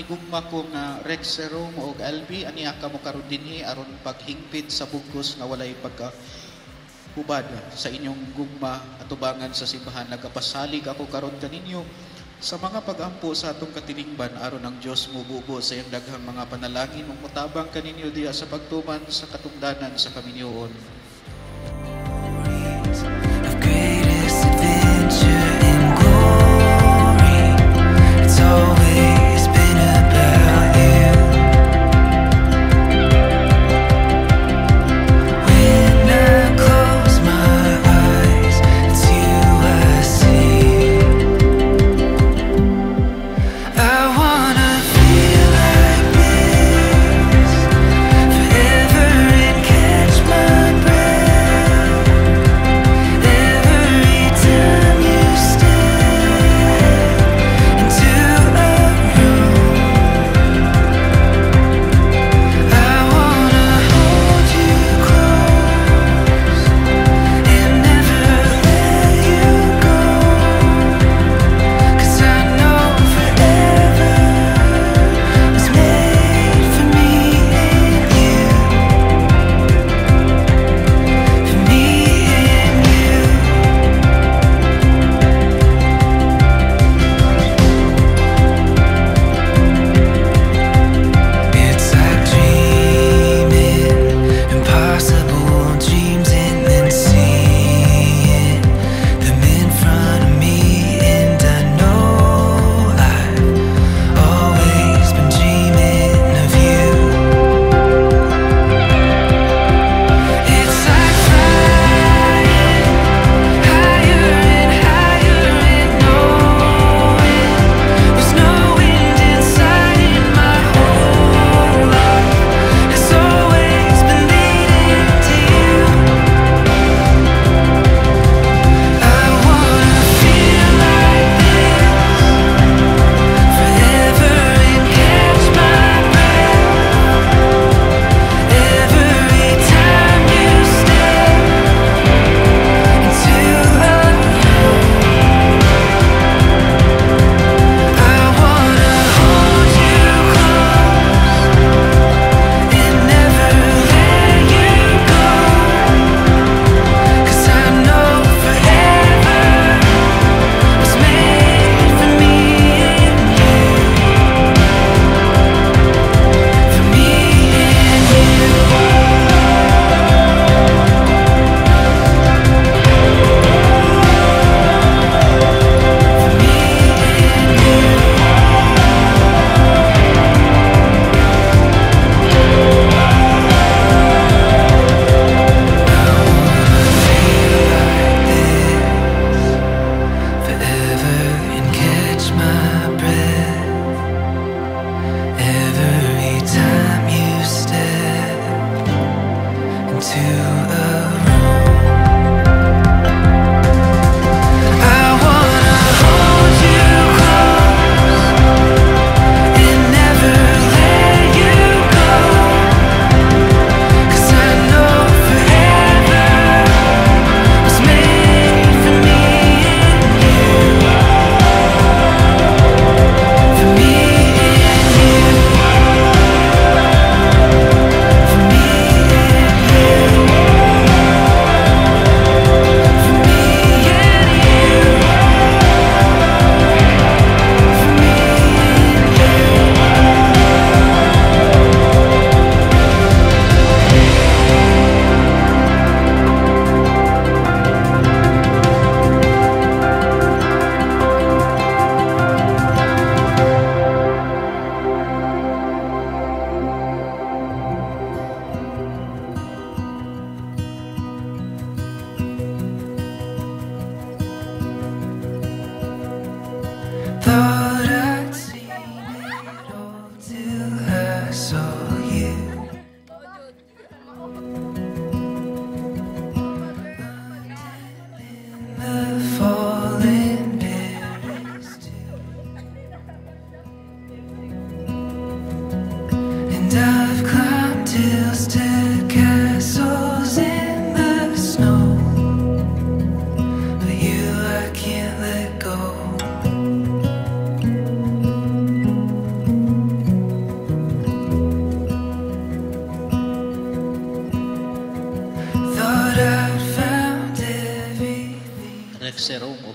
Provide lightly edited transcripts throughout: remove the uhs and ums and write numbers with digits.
hinigugma ko nga Rex Serum o Albi, aniya ka mo karon dinhi aron paghingpit sa bugos nga walay pagka hubad sa inyong gugma atubangan sa simbahan. Nagapasalig ako karon kaninyo sa mga pag-ampo sa atong katilingban aron ang Dios mububo sa iyang daghang mga panalangin ug motabang kaninyo diya sa pagtuman sa katungdanan sa kaminyoon.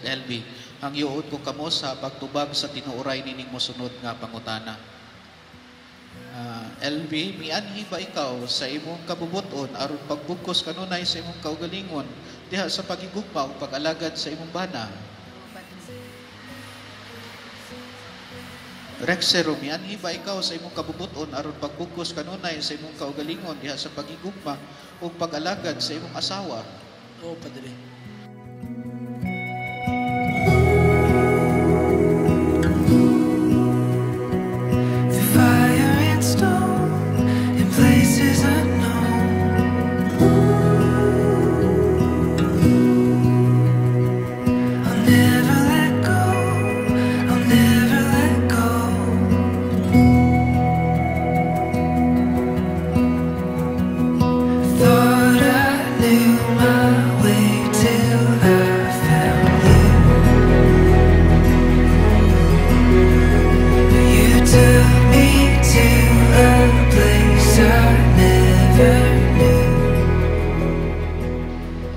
LB. Ang yuod ko kamo sa pagtubag sa tinuoray nining mosunod nga pangutana. LB, mianhi ba ikaw sa imong kabubuton aron pagbugkos kanunay sa imong kaugalingon diha sa pagigugma o pag-alagad sa imong bana? Rexero, mianhi ba ikaw sa imong kabubuton aron pagbugkos kanunay sa imong kaugalingon diha sa pagigugma o pag-alagad sa imong asawa? Oo, Padre.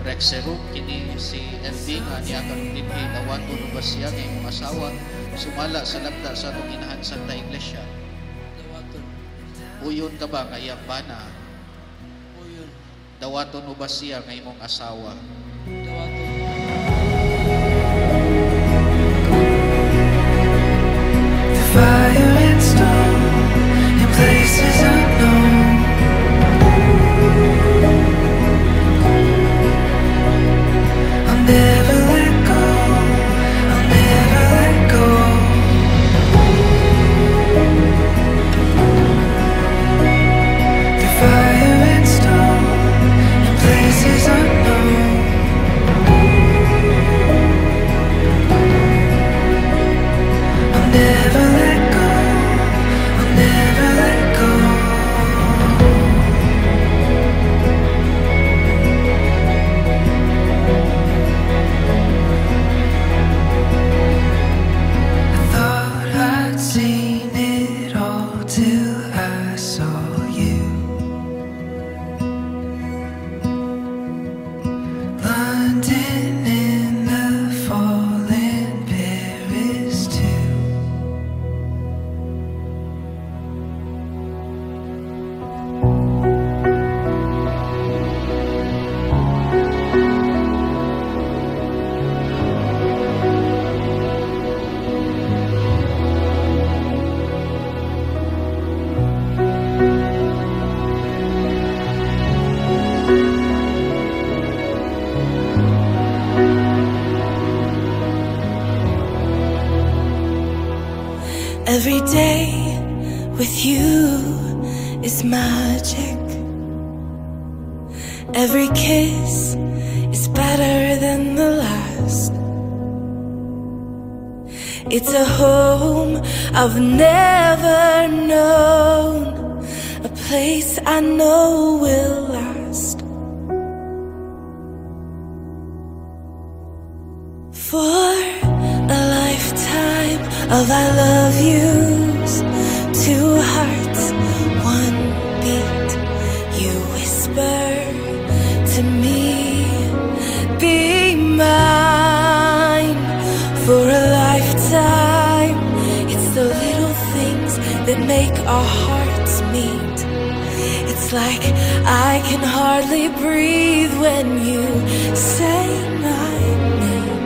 Rexero, kini si LB nga niya karon dinhi dawaton ug siya nga imong asawa sumala sa lagda sa atong inahan Santa Iglesia. Dawaton. Uyon ka ba nga iyang bana? Uyon. Dawaton mo ba siya nga imong asawa? Dawaton. The fire and storm in places unknown. I'll never let go. I'll never let go. The fire and storm in places unknown. I'll never let go. I'll never let go. I thought I'd seen it all till I saw you. London in the fall and Paris too. Every day with you is magic. Every kiss is better than the last. It's a home I've never known, a place I know will last. For a lifetime of I love yous, two hearts, one beat. You whisper to me, be mine. For a lifetime, it's the little things that make our hearts meet. It's like I can hardly breathe when you say my name.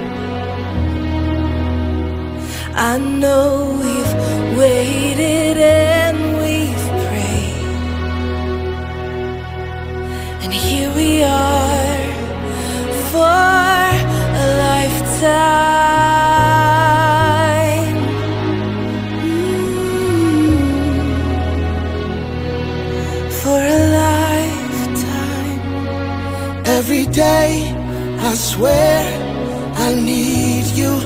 I know we've waited and we've prayed, and here we are for a lifetime. For a lifetime. Every day, I swear I need you.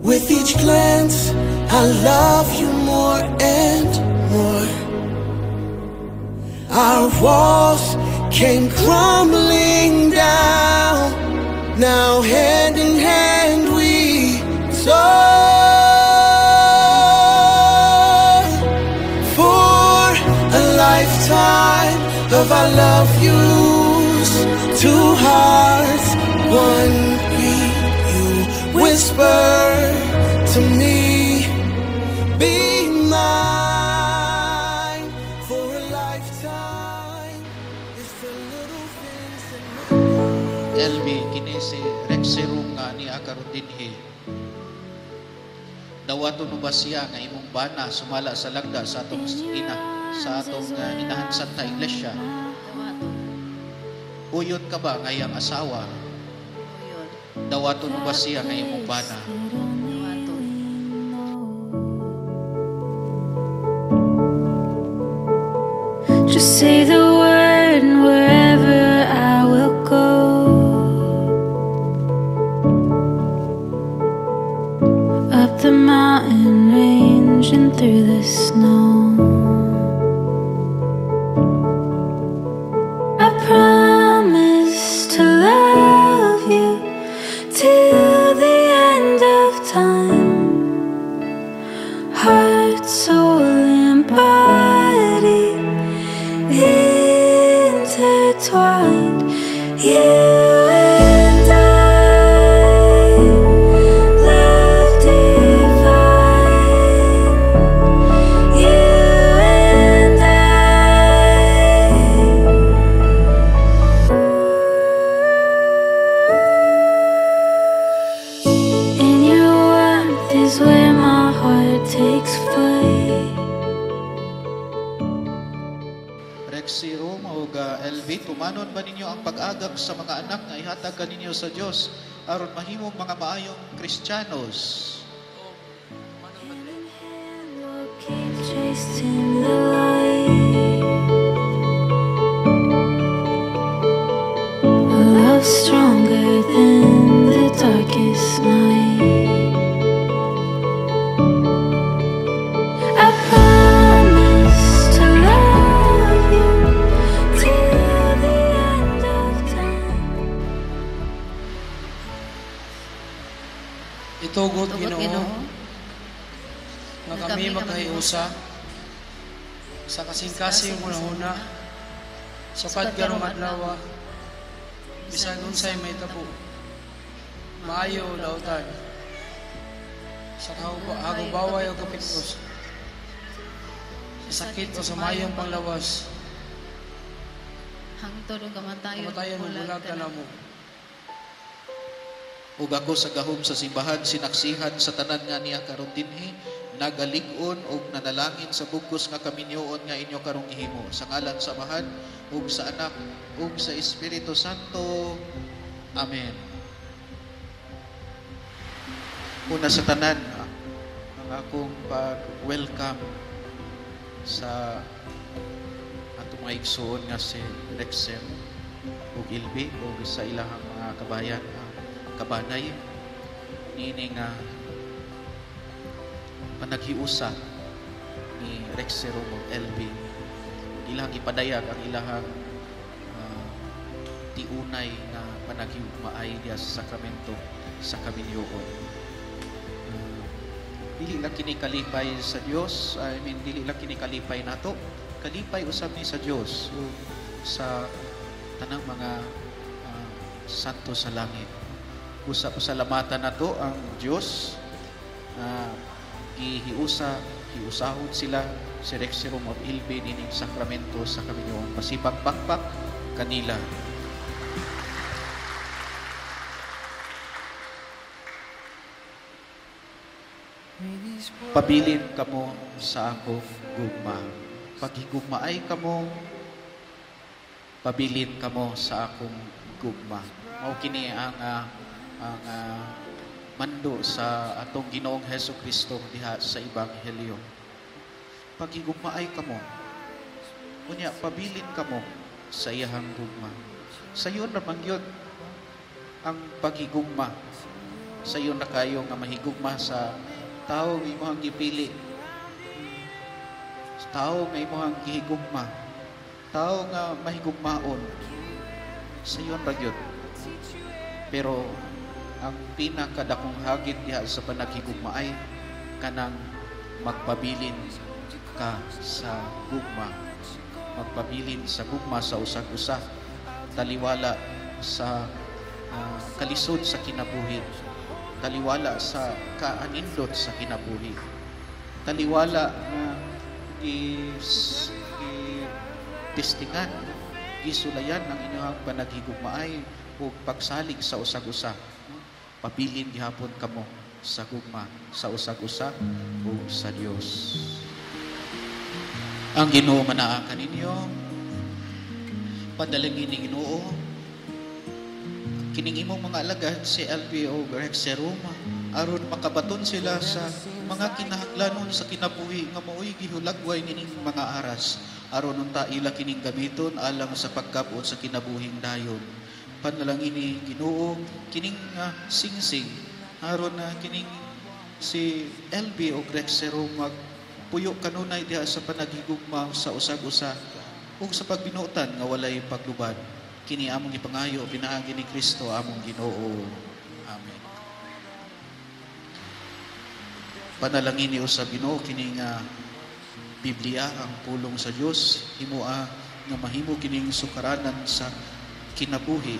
With each glance, I love you more and more. Our walls came crumbling down. Now hand in hand we soar. For a lifetime of I love yous, two hearts, one beat. whisper to me, be mine for a lifetime. It's the little things that LB kini si Rexerum nga ni akaron dinhi. Dawaton mo ba siya nga imong bana sumala sa lagda sa atong inahan Santa Iglesia? Uyod ka ba nga iyang asawa? Dawaton mo ba siya nga imong bana? Just say the word and wherever I will go. Up the mountain range and through the snow. I promise to love you till the end of time. Heart, soul, and body intertwined. You and I, love divine. You and in your warmth is where my heart takes flight. Rexerum o LB, tumanon ba ninyo ang pag-agap sa mga anak nga ihatag kaninyo sa Dios aron mahimong mga maayong Kristiyanos? We'll keep chasing the light. A love stronger than the darkest night. I promise to love you till the end of time. Itugot Tugot, Ginoo Ginoo, nga kami magkahiusa sa kasing-kasing hunahuna sukad karong adlaw bisan unsay may tabo maayo dautan sa hagubaway o kapitpos sa sakit o sa mayong panglawas hangtod o kamatayon kamatayon mo bulag ka na mo. Ug ako sa gahom sa simbahan sinaksihan sa tanan nga niya karon dinhi nagalig-on ug nanalangin sa bugkos nga kaminyoon nga inyo karong gihimo sa ngalan sa Amahan ug sa Anak ug sa Espiritu Santo. Amen. Una sa tanan ang akong pag-welcome sa atong mga igsoon nga si Rexem ug Ilbi ug sa ilahang mga kabayan kabanay nini nga panaghiusa ni Rexerum ug LB ilang ipadayag ang ilahang tiunay nga panaghiumaay diya sa sakramento sa kaminyoon. Dili lang kini kalipay sa Dios, dili lang kini kalipay nato, kalipay usab ni sa Dios sa tanang mga santo sa langit. Usap salamatan nato ang Dios hiusahod sila si Rexerum of Ilbe nining sakramento sa kaminyoon pasipagpakpak kanila. Pabilin kamo sa akong gugma. Paghigugmaay kamo, pabilin kamo sa akong gugma. Mao kini ang mando sa atong Ginoong Hesukristo diha sa Ebanghelyo. Paghigugmaay kamo, unya pabilin kamo sa iyahang gugma. Sayon naman yun ang paghigugma. Sayon na kayo nga mahigugma sa tao nga imong gipili. Tao nga imong gihigugma. Tao nga mahigugmaon. Sayon ra gyud. Pero ang pinakadakong hagit diha sa panaghigugma ay kanang magpabilin ka sa gugma. Magpabilin sa gugma sa usag-usa. Taliwala sa kalisod sa kinabuhi. taliwala sa kaanindot sa kinabuhi. Taliwala nga testingan, gisulayan ang inyong panaghigugmaay o pagsalig sa usag-usa. Pabilin gihapon kamo sa gugma, sa usag-usa o sa Dios. Ang Ginoo manaa kaninyo, padalangin ni Ginoo, kining imong mga alagad si LB o Rexerum, aron makabaton sila sa mga kinahanglanon sa kinabuhi nga mao'y gihulagway nining mga aras, aron unta ila kining gamiton alang sa pagkabot sa kinabuhing dayon. Panalangin ni Ginoo kining singsing aron kining si LB o Rexerum magpuyo kanunay diha sa panaghigugma sa usag-usa ug sa pagbinuotan nga walay paglubad. Kini among ipangayo pinaagi ni Kristo among Ginoo. Amen. Panalangin niyo sa Ginoo kining Biblia ang pulong sa Dios himoa nga mahimo kining sukaranan sa kinabuhi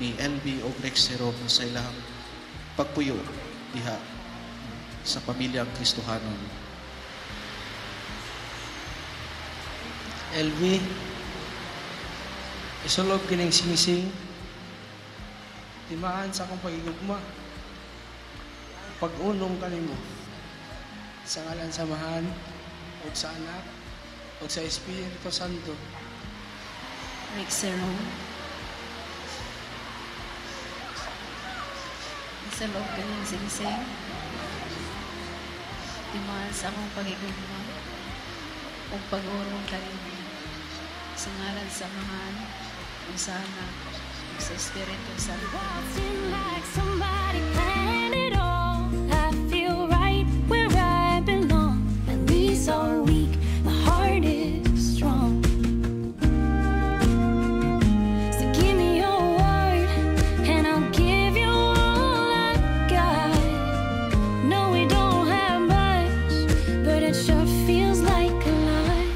ni LB o Rexerum sa ilang pagpuyo diha sa pamilyang Kristohanon. LB, isulog kining singsing, timaan sa akong pagigugma, pag-unong kanimo, sa ngalan samahan, o sa anak, o sa Espiritu Santo. Rexerum, isulog kining singsing, timaan sa akong pagigugma, o pag-unong kanimo, sa ngalan samahan, o sa anak, o sa Espiritu Santo. Seem like somebody planned it all. I feel right where I belong. My knees are weak, my heart is strong. So give me your word, and I'll give you all I got. No, we don't have much, but it sure feels like a lot.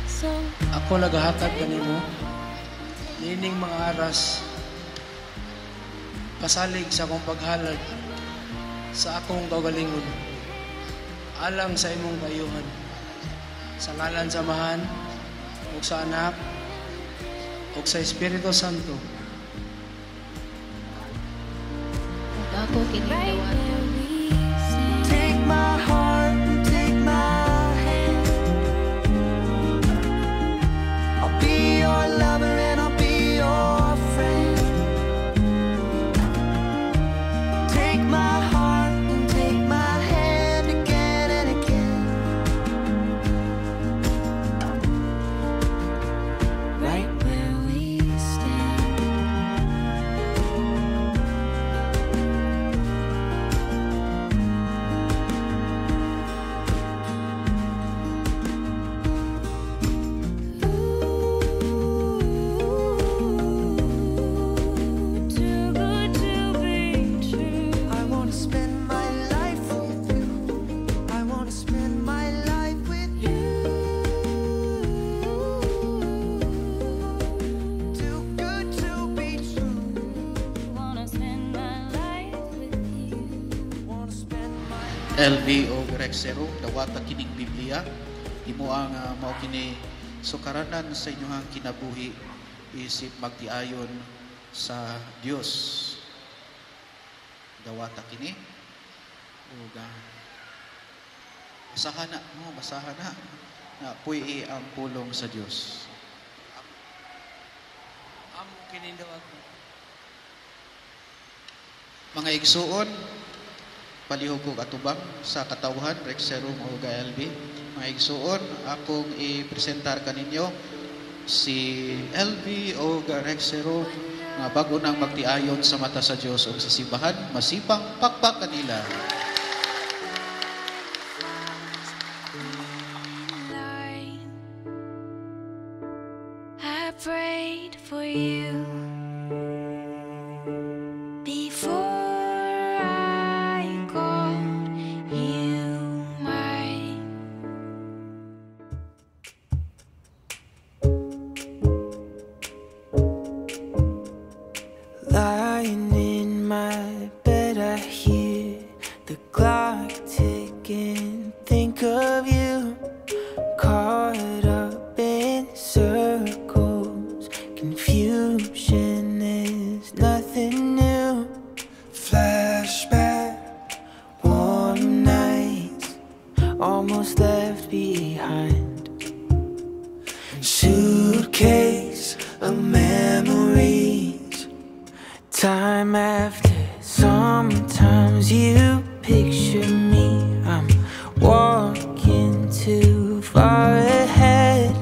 So Ako nagahatag kanimo, nining mga aras, pasalig sa akong paghalad sa akong kaugalingon, alang sa imong kayuhan, sa ngalan samahan, o sa anak, o sa Espiritu Santo. Ug ako kining right dawat, where we stand. Take my heart and take my hand. I'll be your lover and I'll be your friend. Take my heart and take my hand again and again. Right where we stand. Too good to be true. I wanna spend my life with you. I wanna spend my life with you. Too good to be true. Wanna spend my life with you. Wanna spend my LB o Rexerum, dawata kining Biblia, imo ang mao kini sukaranan sa inyong kinabuhi isip magtiayon sa Dios. Dawata kini ug basahan na puy ang pulong sa Dios. Amo kinindawat ko. Mga igsuon, palihog kong atubang sa katawhan, Rexerum o LB. Mga igsuon, akong i-presentar kaninyo si LB o Rexerum nga bago nang magtiayon sa mata sa Dios o sa simbahan, masipang pakpak kanila. Line. I prayed for you before I called you mine. lying in my bed. I hear time after sometimes you picture me. I'm walking too far ahead.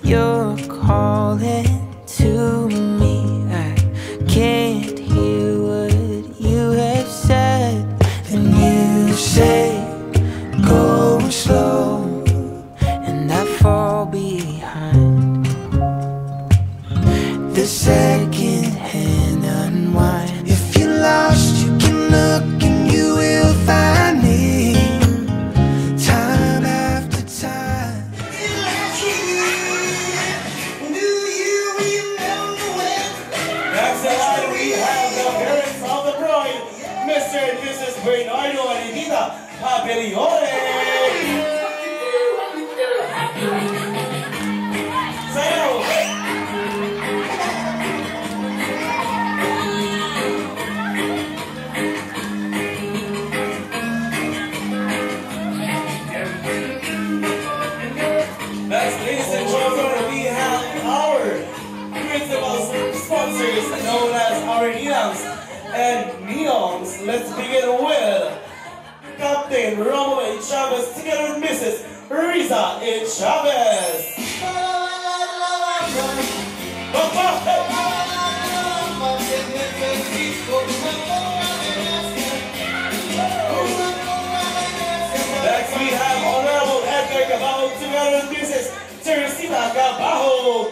You're calling to me. I can't hear what you have said. And you say go slow, and I fall behind. The second hand unwind. If you're lost, you can look and you will find me. Time after time. Do you remember when? Next in line we have the parents of the bride, Mr. and Mrs. Bernardo and Anita Papeliore. Sayaw! Next, ladies and gentlemen, we have our principal sponsors known as our Neons and Neons. Let's begin with Captain Romulo A. Chavez together with Mrs. Riza A. Chavez. Next we have Honorable Edgar Cabajo together with Mrs. Teresita Cabajo.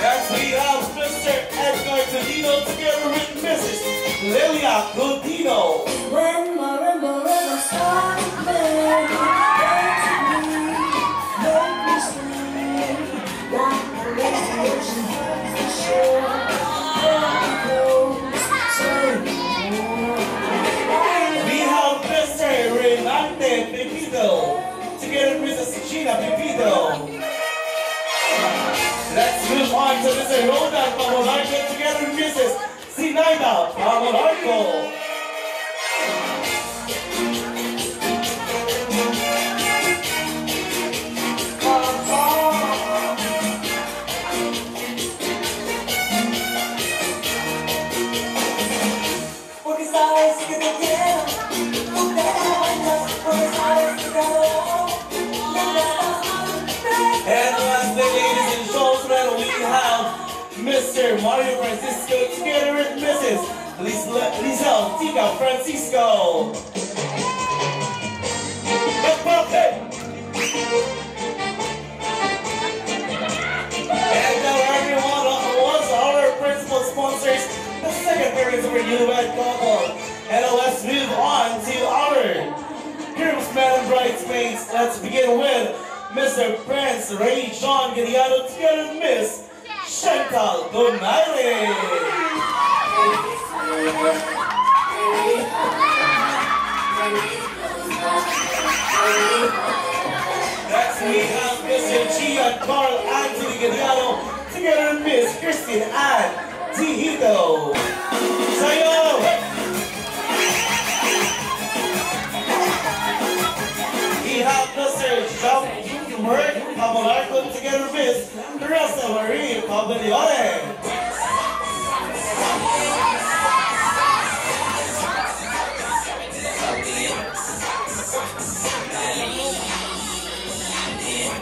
Next we have Mr. Edgar Codino together with Mrs. Lilia Codino. When marimba started, make me sing like the lazy ocean hugs the shore. We have Mr. Renante Pepito together with Mrs. Gina Pepito. Let's move on to Mr. Rodan Pamolarco together with Mrs. Sinaida Pamolarco. And lastly, ladies and gentlemen, we have Mr. Mario Francisco together with Mrs. Lizelle Tika Francisco. And now everyone was our principal sponsors, the second parents for you at Google. And now let's move on to our groomsmen and bridesmaids. Let's begin with Mr. Prince Ray John Guerriero together with Miss Chantal Donaire. Next we have Mr. Gian Carl Anthony Guerriero together with Miss Christine Ann Tihito. Sayo! We have Mr. John Mark Pamolarco together with Miss Rosa Marie Pabelione.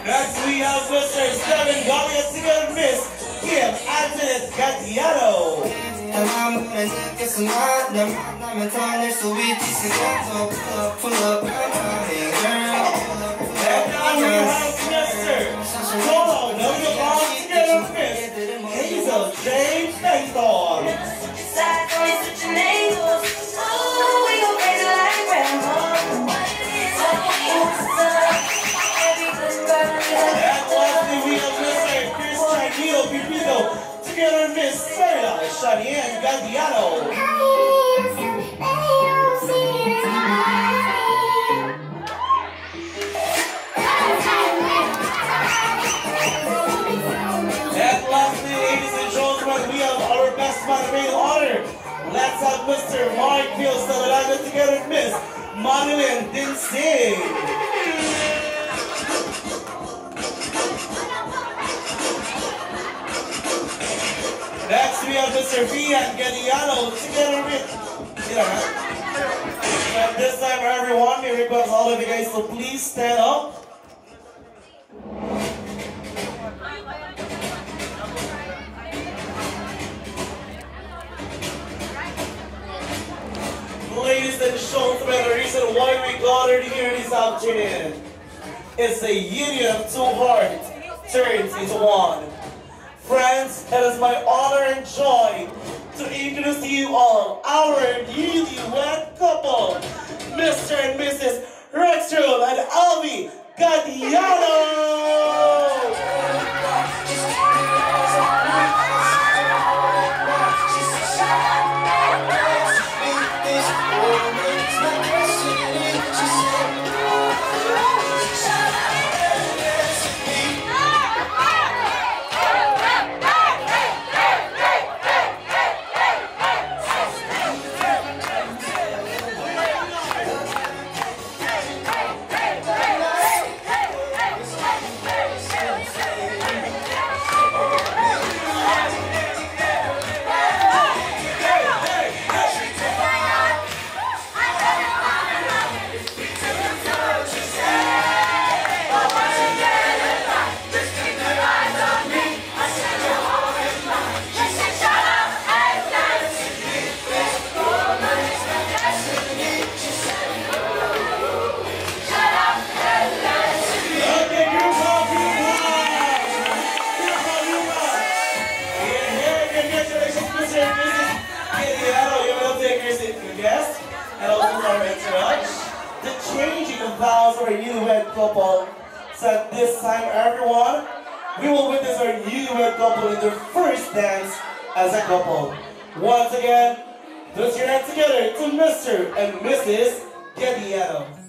Next we have Mr. Steven Gomez together with Miss Kim Antoinette Gattiano. And now we have Mr. Solo Nogabon together with Miss Hazel J. Benton. And lastly we have Mr. Chris Chanilo Pipito together with Miss Sarah Shanian Galdiano. And lastly, ladies and gentlemen, we have our best man made honor. Let's have Mr. Mark Fields together with Miss Madeline Dinsing. Mr. Fiat Gadiano together with, and this time everyone, we request all of you guys to please stand up. Ladies and gentlemen, the reason why we gathered here this afternoon is the union of two hearts turns into one. Friends, it is my honor and joy to introduce to you all our newlywed couple, Mr. and Mrs. Rextro and Alvi Gadiano! The changing of vows of our newlywed couple. So at this time, everyone, we will witness our newlywed couple in their first dance as a couple. Once again, put your hands together to Mr. and Mrs. Gadiano.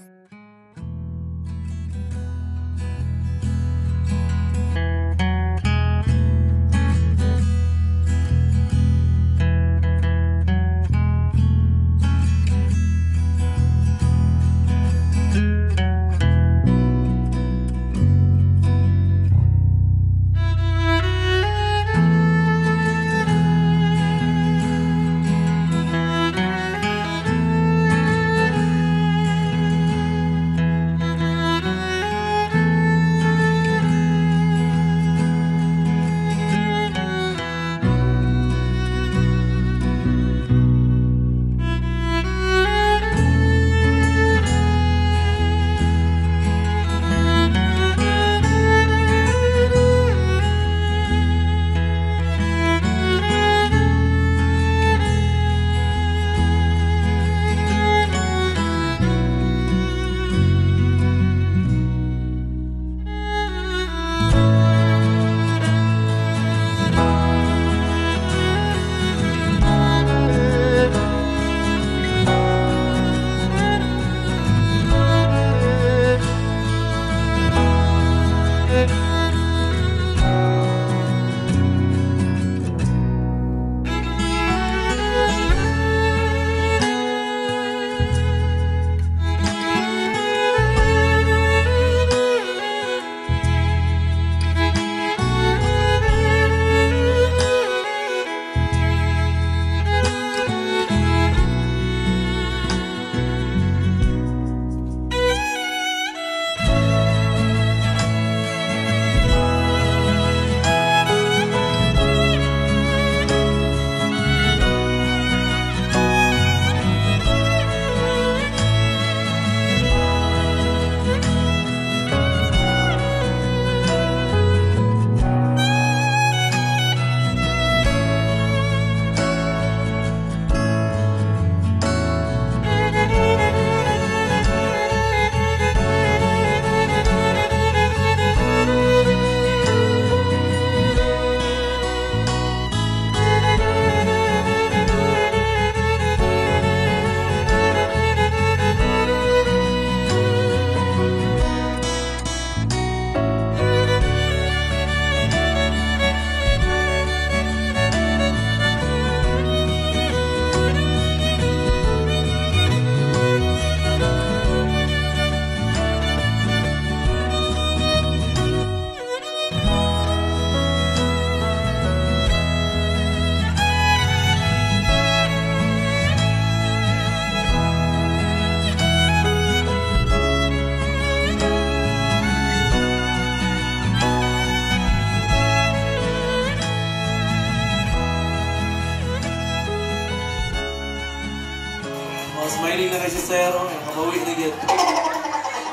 smiling na si Sir. Kabawi na yun.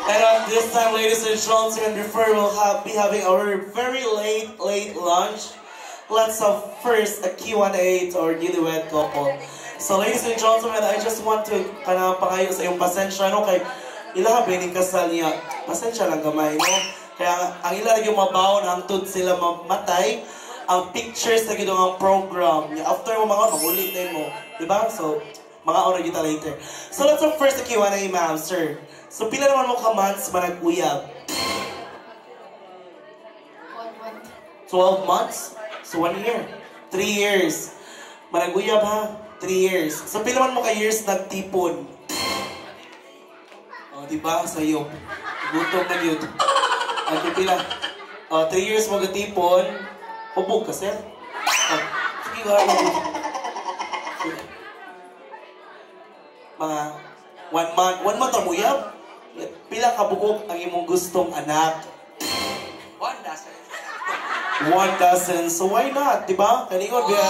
And at this time, ladies and gentlemen, before we'll be having our very late lunch, let's have first a Q&A to our newlywed couple. So ladies and gentlemen, I just want to pangayo sa iyong pasensya, no? Kay ilaha bining kasal niya, pasensya lang gamay, no? Kaya ang ilang yung mabaw na hangtod sila mamatay, ang pictures na gito ang program. After mo mga magulit na mo, diba? So, mga oras kita later. So let's have first the Q&A, ma'am, sir. So pila naman mo ka months ba nag-uyab? 12 months? So 1 year. 3 years. Manag-uyab ha? 3 years. So pila man mo ka years nagtipon? O, diba? Sa'yo. Gutom na yun. At pila. 3 years mo gatipon. Hubog ka, sir. Sige ka lang. Mga 1 month. 1 month ang uyab? Pila ka bukok ang imong gustong anak? 1 dozen. 1 dozen. So why not, diba? Kaningon biya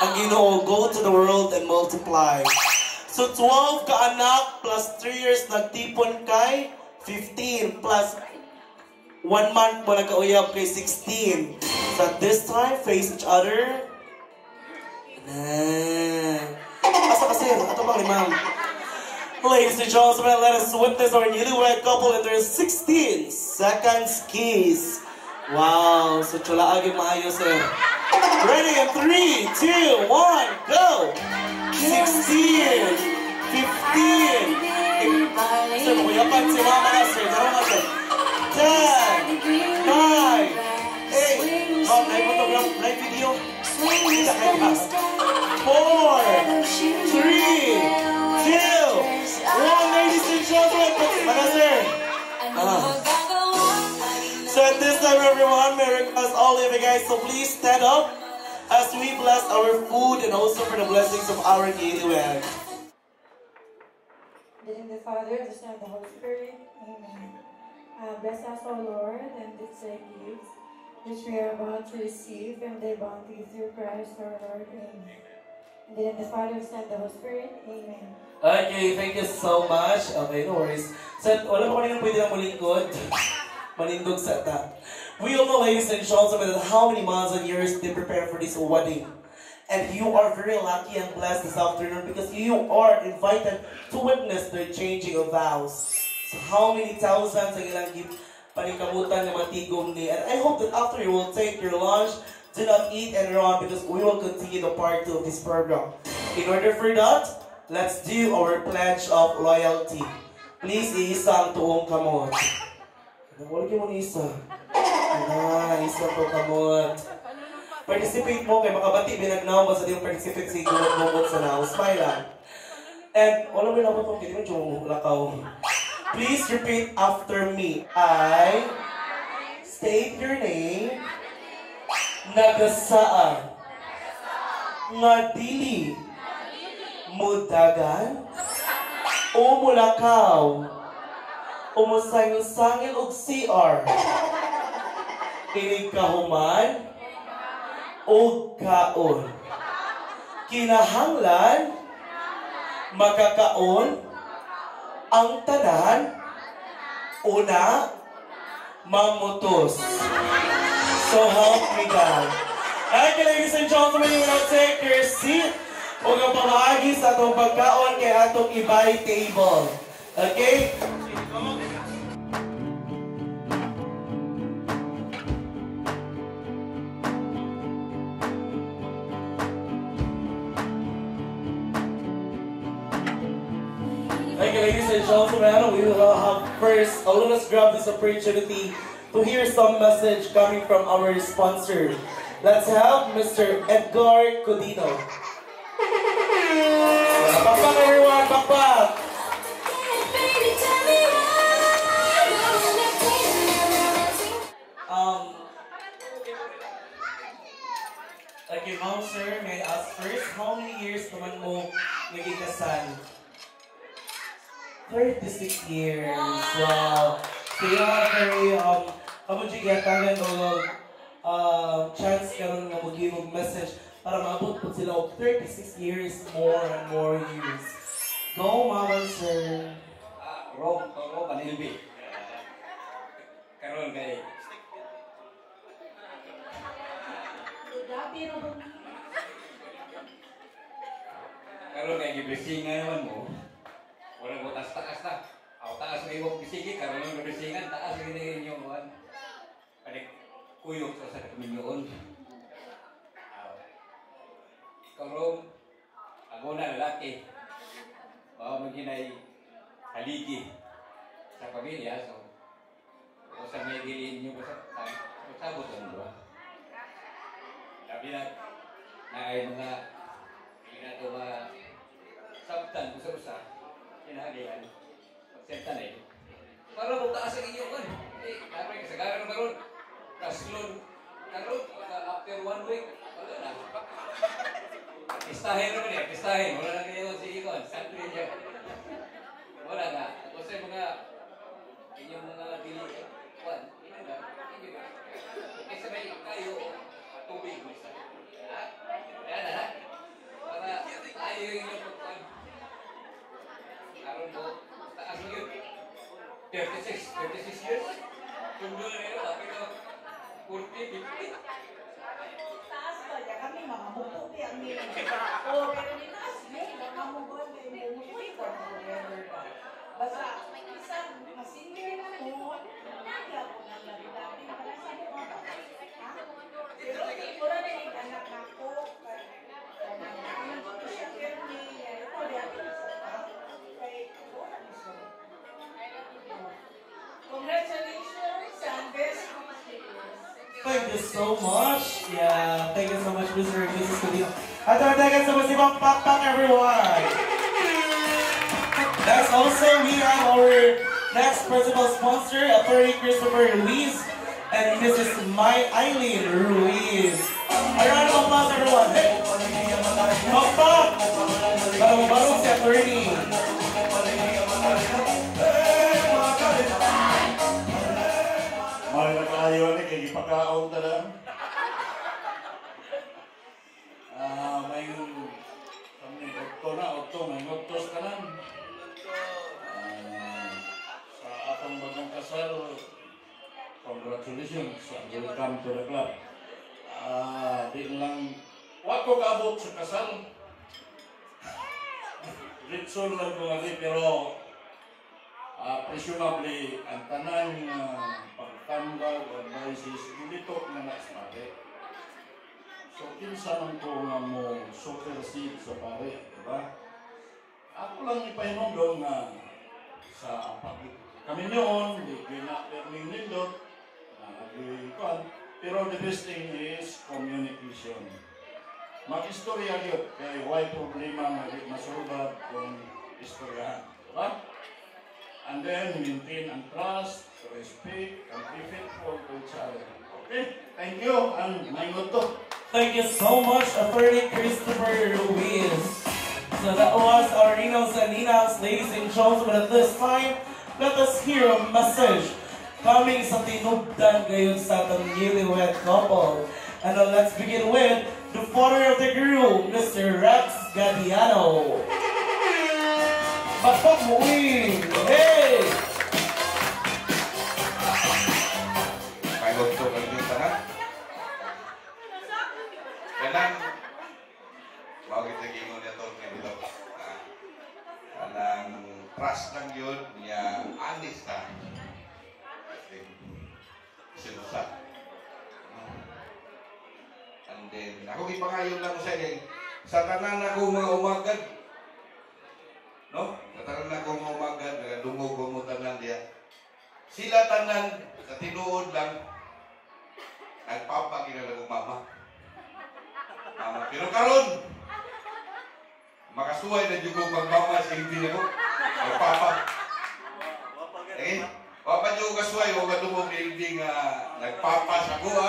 ang Ginoo, go to the world and multiply. So 12 ka anak plus 3 years nagtipon kay 15 plus 1 month mo nagkauyab kay 16. So at this time, face each other. Asa kasi, ato bang limang? Ladies and gentlemen, let us witness our newlywed couple in their 16 seconds kiss. Wow, so chulaagin maayo, sir. Ready in 3, 2, 1, go! 16, 15. Sir, makuyapan si mama, sir. Tara nga, sir. 10, 9, 8. Oh, live photograph, live video. 4, 3, 2, 1, ladies and gentlemen. Mana, sir? So at this time, everyone, may request all of you guys, so please stand up as we bless our food and also for the blessings of our newlywed. In the name of the Father, the Son, and the Holy Spirit. Amen. Bless us, O Lord, and these gifts which we are about to receive from thy bounty through Christ our Lord. Amen. In the name of the Father, the Son, and the Holy Spirit. Amen. Okay, thank you so much. Okay, no worries. So, wala pa kanina pwede na malingkod. Manindog sa ta. We all know, ladies and gentlemen, that how many months and years they prepare for this wedding. And you are very lucky and blessed this afternoon because you are invited to witness their changing of vows. So how many thousands ang ilang panikabutan na matigong ni. And I hope that after you will take your lunch, do not eat and run because we will continue the part 2 of this program. In order for that, let's do our pledge of loyalty. Please, iisa ang tuong kamot. Wala kayo mo ni isa. Isa to kamot. Participate mo kay makabati binagnaw ba sa diyong participate sa igulot-gulot sa now. Smile lang. And wala mo lang po hindi mo diyong lakaw. Please repeat after me. I state your name. Nagasaan. Nga dili. Mudagan. O mulakaw. Umusangil-sangil og CR. Inig kahuman og kaon. Kinahanglan makakaon ang tanan una mamutos. So help me God. Okay, ladies and gentlemen, you will now take your seat o ang pamahagi sa atong pagkaon kay atong ibay table. Okay? Okay, ladies and gentlemen, we will have first, let us grab this opportunity to hear some message coming from our sponsor. Let's have Mr. Edgar Codino. Bakbak everyone, bakbak! Okay, ma'am, sir, may I ask first, how many years naman mo naging kasal? 36 years. Wow. So you have very, kamudjigatagan o chance karon nga mag-give message para maabot po sila of 36 years, more and more years. Go, Mama, sir. Rob Anilbi. Karon kay karon kay giblisingan naman mo. Wala mo taas na. Aw taas mo ibog bisigi karon ng blisingan taas rin inyo kuan. Panik kuyok sa kaminyoon. Karon ako na lalaki. Bawa maghinay haligi sa pamilya, so kung sa may giliin nyo sabot ang dua. Sabi na ay mga hindi na ito sabtan kung sa kinahalian pagsenta na ito para magtaas ang inyo kan dapat kasagaran na maroon kaslon karoon after 1 week wala na pistahin naman pistahin wala na kayo si Ikon sakto niya wala na kasi mga inyong mga dili kwan kasi may kayo tubig mo isa yan na para tayo yung inyong pagkwan karoon po taas mo yun 36 years kung doon na yun tapi ko 40, 50 taas ba niya kami mga muputi ang nila o pero ni taas niya nakamubuan na yung muputi ko basta isang masinir na mo nagya ko ng labi-labi para sa mga pero siguro na yung anak na ko nandito siya pero niya ito dati kay wala ni siya congratulations and best wishes. Thank you so much. Yeah, thank you so much, Mr. and Mrs. Cudino. At thank you so much, Ibang Pakpak, everyone. Next, also, we have our next principal sponsor, Attorney Christopher Ruiz, and Mrs. Eileen Ruiz. A round of applause, everyone. Hey! Pakpak! Barong-barong si Attorney. Mahal na kayo ni kay ipakaon ta lang. May kami otto may ngottos ka lang. Sa atong bagong kasal, congratulations and welcome to the club. Di lang wako kaabot sa kasal. Ritson lang ko nga pero presumably ang tanang pagtambag o advices dilitok na nasmate. So kinsa man ko nga mo supersede sa pare, diba? Ako lang ipahinungdong nga sa kami noon, di ginaperming nindot, pero the best thing is communication. Mag-istorya yun, kaya why problema nga di masulbat kung istoryahan, diba? And then maintain and trust, respect, and be faithful to each other. Okay? Thank you, and my motto. Thank you so much, Attorney Christopher Ruiz. So that was our Ninos and Ninas, ladies and gentlemen. At this time, let us hear a message coming sa tinubdan ngayon sa atong newlywed couple. And let's begin with the father of the groom, Mr. Rex Gadiano. Pakpak mo, hey! Pagod to kalbing tanan. Kanang wag ito gingon nito dito. Kanang trust lang yun niya honest ta. Sinusa. And then ako ipangayon lang sa inyo sa tanan ako mga umagad. No? Kataran na kong umagad, nagdungog mo tanan diya. Sila tanan, sa tinuod lang, nagpapakina lang mama. Pero karon, makasuway na dyan kong pagmama sa hindi ako. Nagpapa. Wapa dyan kasuway, huwag katubog na hindi nga nagpapa sa buha.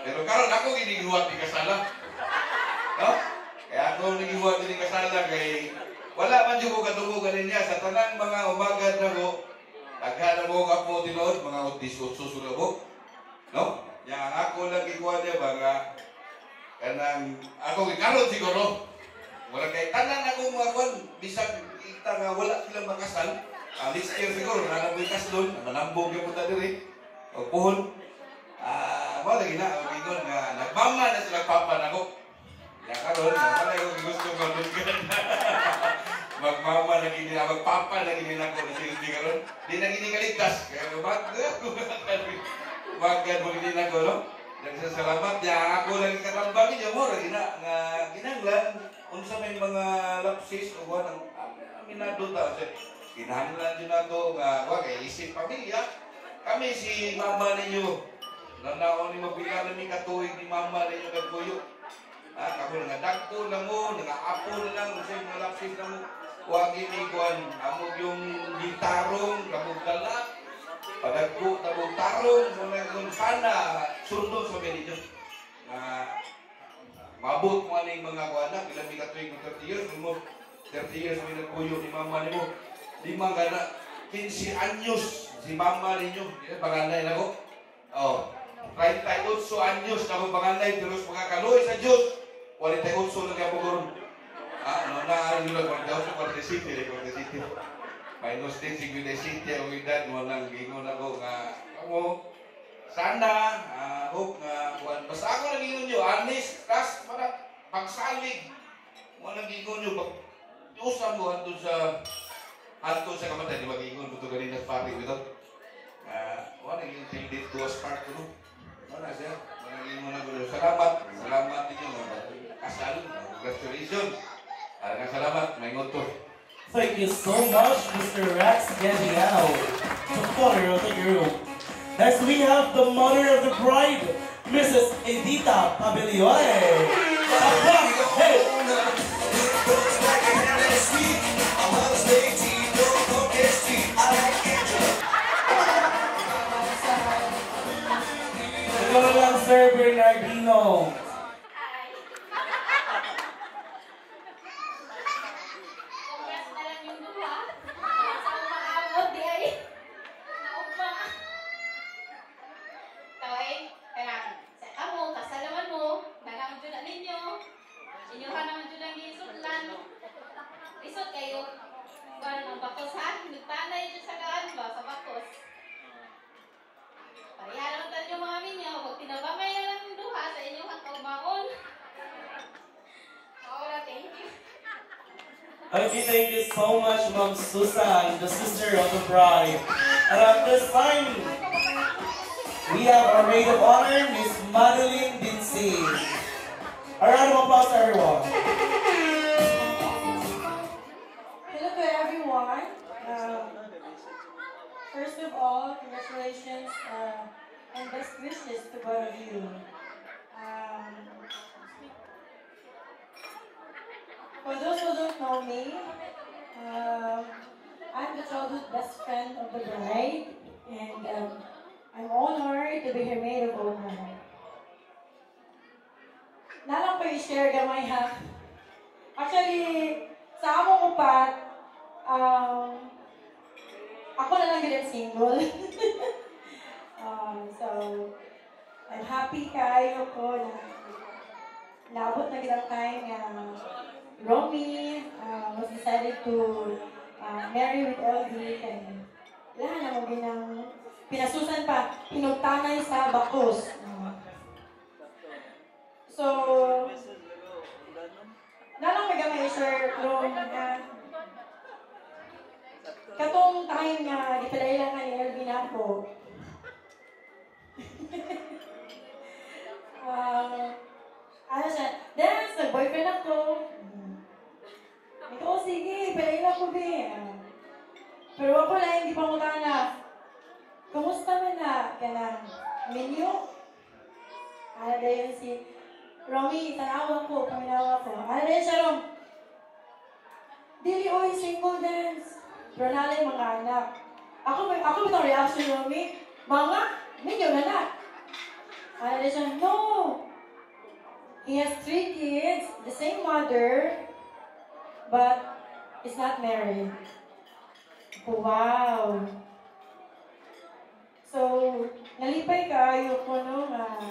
Pero karon ako giniguwat ni kasala. No? Kaya ako giniguwat ni kasala kay wala man yung katubugan niya sa tanang mga umagad na ko. Nagkana mo ka po tinood, mga utis-utsusunod mo. No? Yang ako lang ikuha niya mga kanang ako ikarot siguro. Wala kay tanan ako mga kwan, bisag next year siguro, nanaboy kas doon, manambog yung punta diri. O puhon. Wala lagi na, ingon nga, nagmama na sila papa na ko. Ya karon, wala yung gusto ko doon ka. Magmama lagi nila, magpapa lagi nila ko na silbi karon. Di na gini kaligtas. Kaya magad mo gini na ko, no? Nagsasalamat niya, ako lagi katambangin niya mo, lagi na, nga ginanglan, unsa may mga lapsis, o wala, aminado ta. Kinahanglan nyo na ito, nga, kay isip pamilya. Kami si mama ninyo, nanaon ni mabila na ni katuig ni mama ninyo nagkuyo. Kamo nga dagko na mo, nag-aapo na lang, kasi mga lapsis na mo. Huwag imiguan, amog yung gitarong, kamog dala, padagko, tamog tarong, kung sana, sundon sa mga ninyo. Mabot mo aning mga kuanak, ilang may katuig ng 30 years, mo 30 years may nagkuyo ni mama ninyo. 5 gana, 15 anyos, si mama ninyo, panganay na ko. 38 anyos na kong panganay, pero mga kaloy sa Diyos, 48 na kaya puguron. Naaral nyo lang, 47, minus 10, 57, ang edad, walang gingon ako nga, ako, sana, hope nga, basta ako nag-ingon nyo, honest, kas, para pagsalig, walang gingon nyo, pag-usan mo hantun sa kamatay, di mag-ingon mo ito ganina sa pari, ito. Wala yung tindit to as part ko, no? Wala siya, walang gingon na ko. Salamat ninyo, kasal, congratulations. Salamat, may ngoto. Thank you so much, Mr. Rex Gediao, the father of the girl. Next, we have the mother of the bride, Mrs. Edita Pabilione. Hey! Ikaw lang, Sir Bernardino. Okay, thank you so much, Ma'am Susan, the sister of the bride. And at this time, we have our maid of honor, Miss Madeline Binsi. A round of applause, everyone. Hello to everyone. First of all, congratulations and best wishes to both of you. For those who don't know me, I'm the childhood best friend of the bride, and I'm honored to be her maid of honor. Nalang ko i-share gamay ha. Actually, sa among upat, ako na lang din single. So, I'm happy kayo ko na naabot na gitang time nga Romy was decided to marry with LD and lahat naman binang pinasusan pa, pinugtanay sa bakos. So, nalang may sir Rom na katong time nga ipalailangan ni LD na ako. Ano siya, dance, nag-boyfriend ako. Ito, sige, palailan ko, be. Pero ako lang, hindi pa mutana. Kumusta man na? Kanang menu? Ano dahil si Romy, tanawa ko, paminawa ko. Ano dahil siya, Rom? Dili, oy, single dance. Pero nalay mga anak. Ako itong reaction, Romy. Mga, medyo na na. Ano dahil siya, no. He has 3 kids, the same mother, but is not married. Wow. So, nalipay kayo ko no nga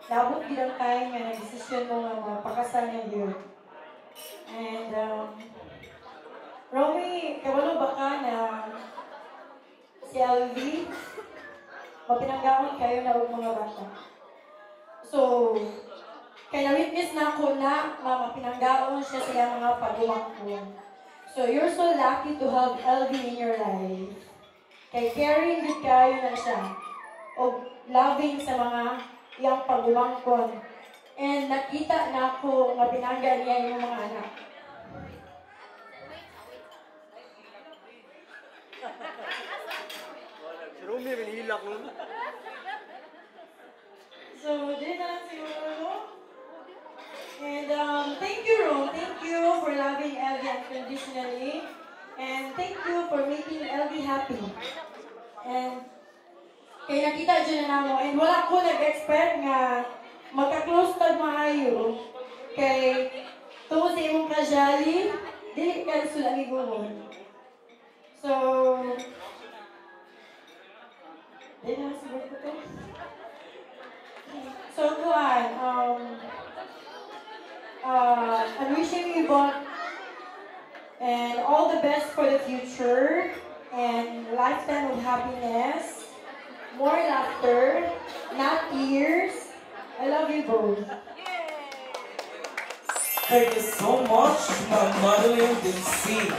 labot gidang time nga nag-decision mo nga mapakasal niya yun. And, Romy, kabalo ba ka na mapinanggaon kayo na og mga bata. So, kaya na-witness na ako na mapinanggaon siya sa iyang mga pagumangkon. So, you're so lucky to have LV in your life. Kay caring good kayo na siya. O loving sa mga iyang pagumangkon. And nakita na ako nga pinangga niya yung mga anak. Si Rumi, minihilak nun. So, din na lang siguro. And thank you, Ron. Thank you for loving LV unconditionally. And thank you for making LV happy. And kaya nakita dyan na namo. And wala ko nag-expect nga magka-close tag maayo. Kay tungkol sa imong kajali, dili ka sula ni Gumon. So, din na siguro ko to. So, Kuan, I'm wishing you both and all the best for the future and lifetime of happiness, more laughter, not tears. I love you both. Thank you so much, Ma'am Madeline Dempsey.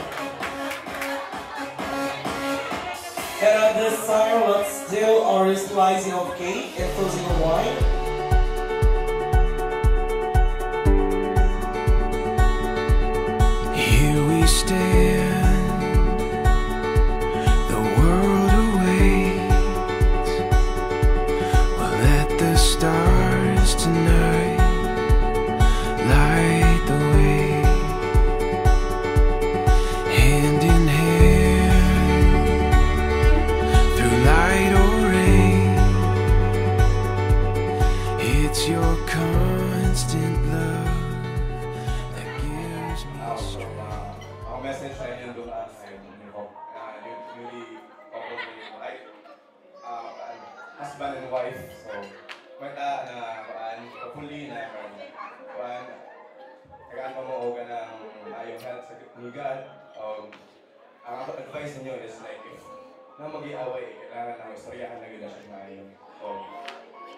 And at this time, let's do our slicing of cake and closing of wine. Here we stand, the world awaits. We'll let the stars tonight light the way. Hand in hand, through light or rain, it's your constant love that gives me strength. Ang message sa inyo doon ay newly couple like husband and wife. So, kwenta na hopefully na kagaan pa mo ka ng ayong health sa ni God. Ang advice niyo is like if na mag-iaway, kailangan na istoryahan na gina siya maayong. So,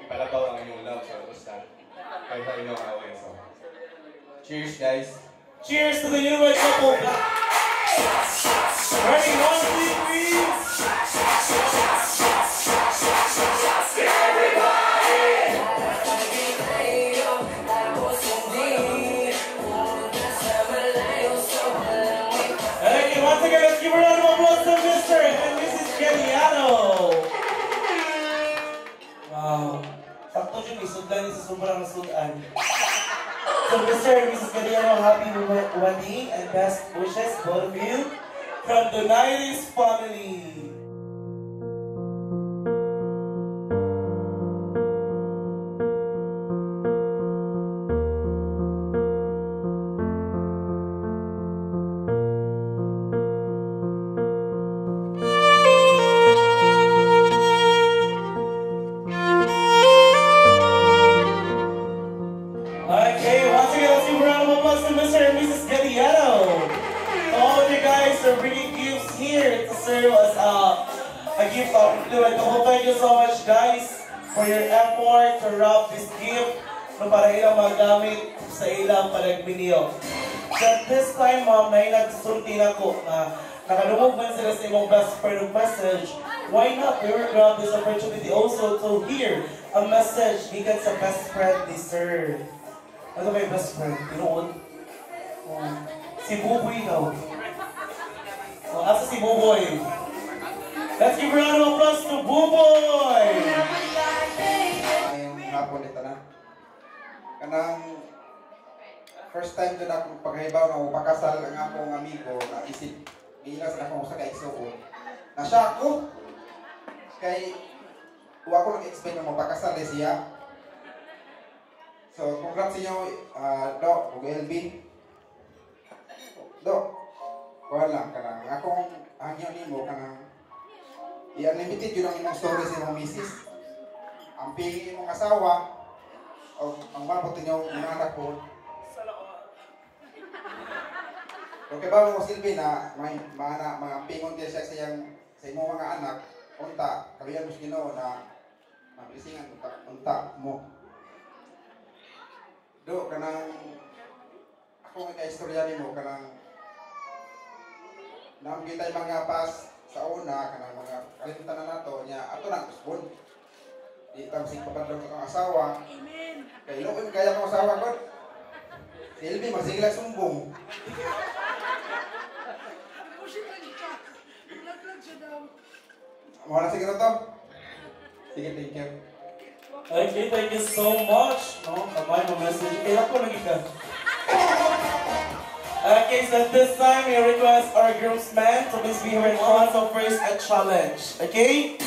ipalabaw ang inyong love sa usta kahit sa inyong away. So, cheers guys! Cheers to the newlywed couple. Ready, 1, 2, 3. Okay, once again, let's give a round of applause to Mr. and Mrs. Galiano. Wow. Sakto siya, isugdan niya sa sobrang sudan. So, Mr. and Mrs. Galiano, happy wedding and best wishes, both of you, from the Donaires family. Okay, once again, let's give a round of applause to Mr. and Mrs. Galiano. All of you guys are bringing gifts here to serve as a gift of Newlywed couple. Thank you so much, guys, for your effort to wrap this gift no para ilang magamit sa ilang panagminyo. So at this time, ma'am, na nagsusulti na ko na nakalumog man sila sa imong best friend of message. Why not? We will grab this opportunity also to hear a message given sa best friend ni Sir. Ano ba yung best friend? Tinoon? Si Buboy daw. Asa si Buboy? Let's give a round of applause to Buboy! Ngayong hapon ito na. Kanang first time din ako paghahibaw na upakasal ang akong amigo na isip ilas na akong sa kaigsuon. Nasya ako kay huwag ko nag-expect na mapakasal siya. So, congrats sa inyo, Doc, o LB. Doc, kuha lang ka lang. Akong hangyo ni mo ka lang. I-unlimited yun ang imong story sa imong misis. Ang pingi imong asawa, o ang mabot niyo yung anak ko. Okay ba mo Silvi na may mga pingon din siya sa imong mga anak, unta, kaluyan mo sa Ginoo na mablisingan unta mo. Do kanang ako nga istorya nimo kanang nang kita mga pas sa una kanang mga kalimutan na nato nya ato nang usbon. Di ta sig papadlong sa kang asawa. Amen. Kay luon kaya kang asawa ko. Silbi magsigla sumbong. Wala siguro to. Sige, thank you. Okay, thank you so much. No, kamay mo message. Kaya ko lagi ka. Okay, so this time we request our groomsmen to please be here and also first a challenge. Okay?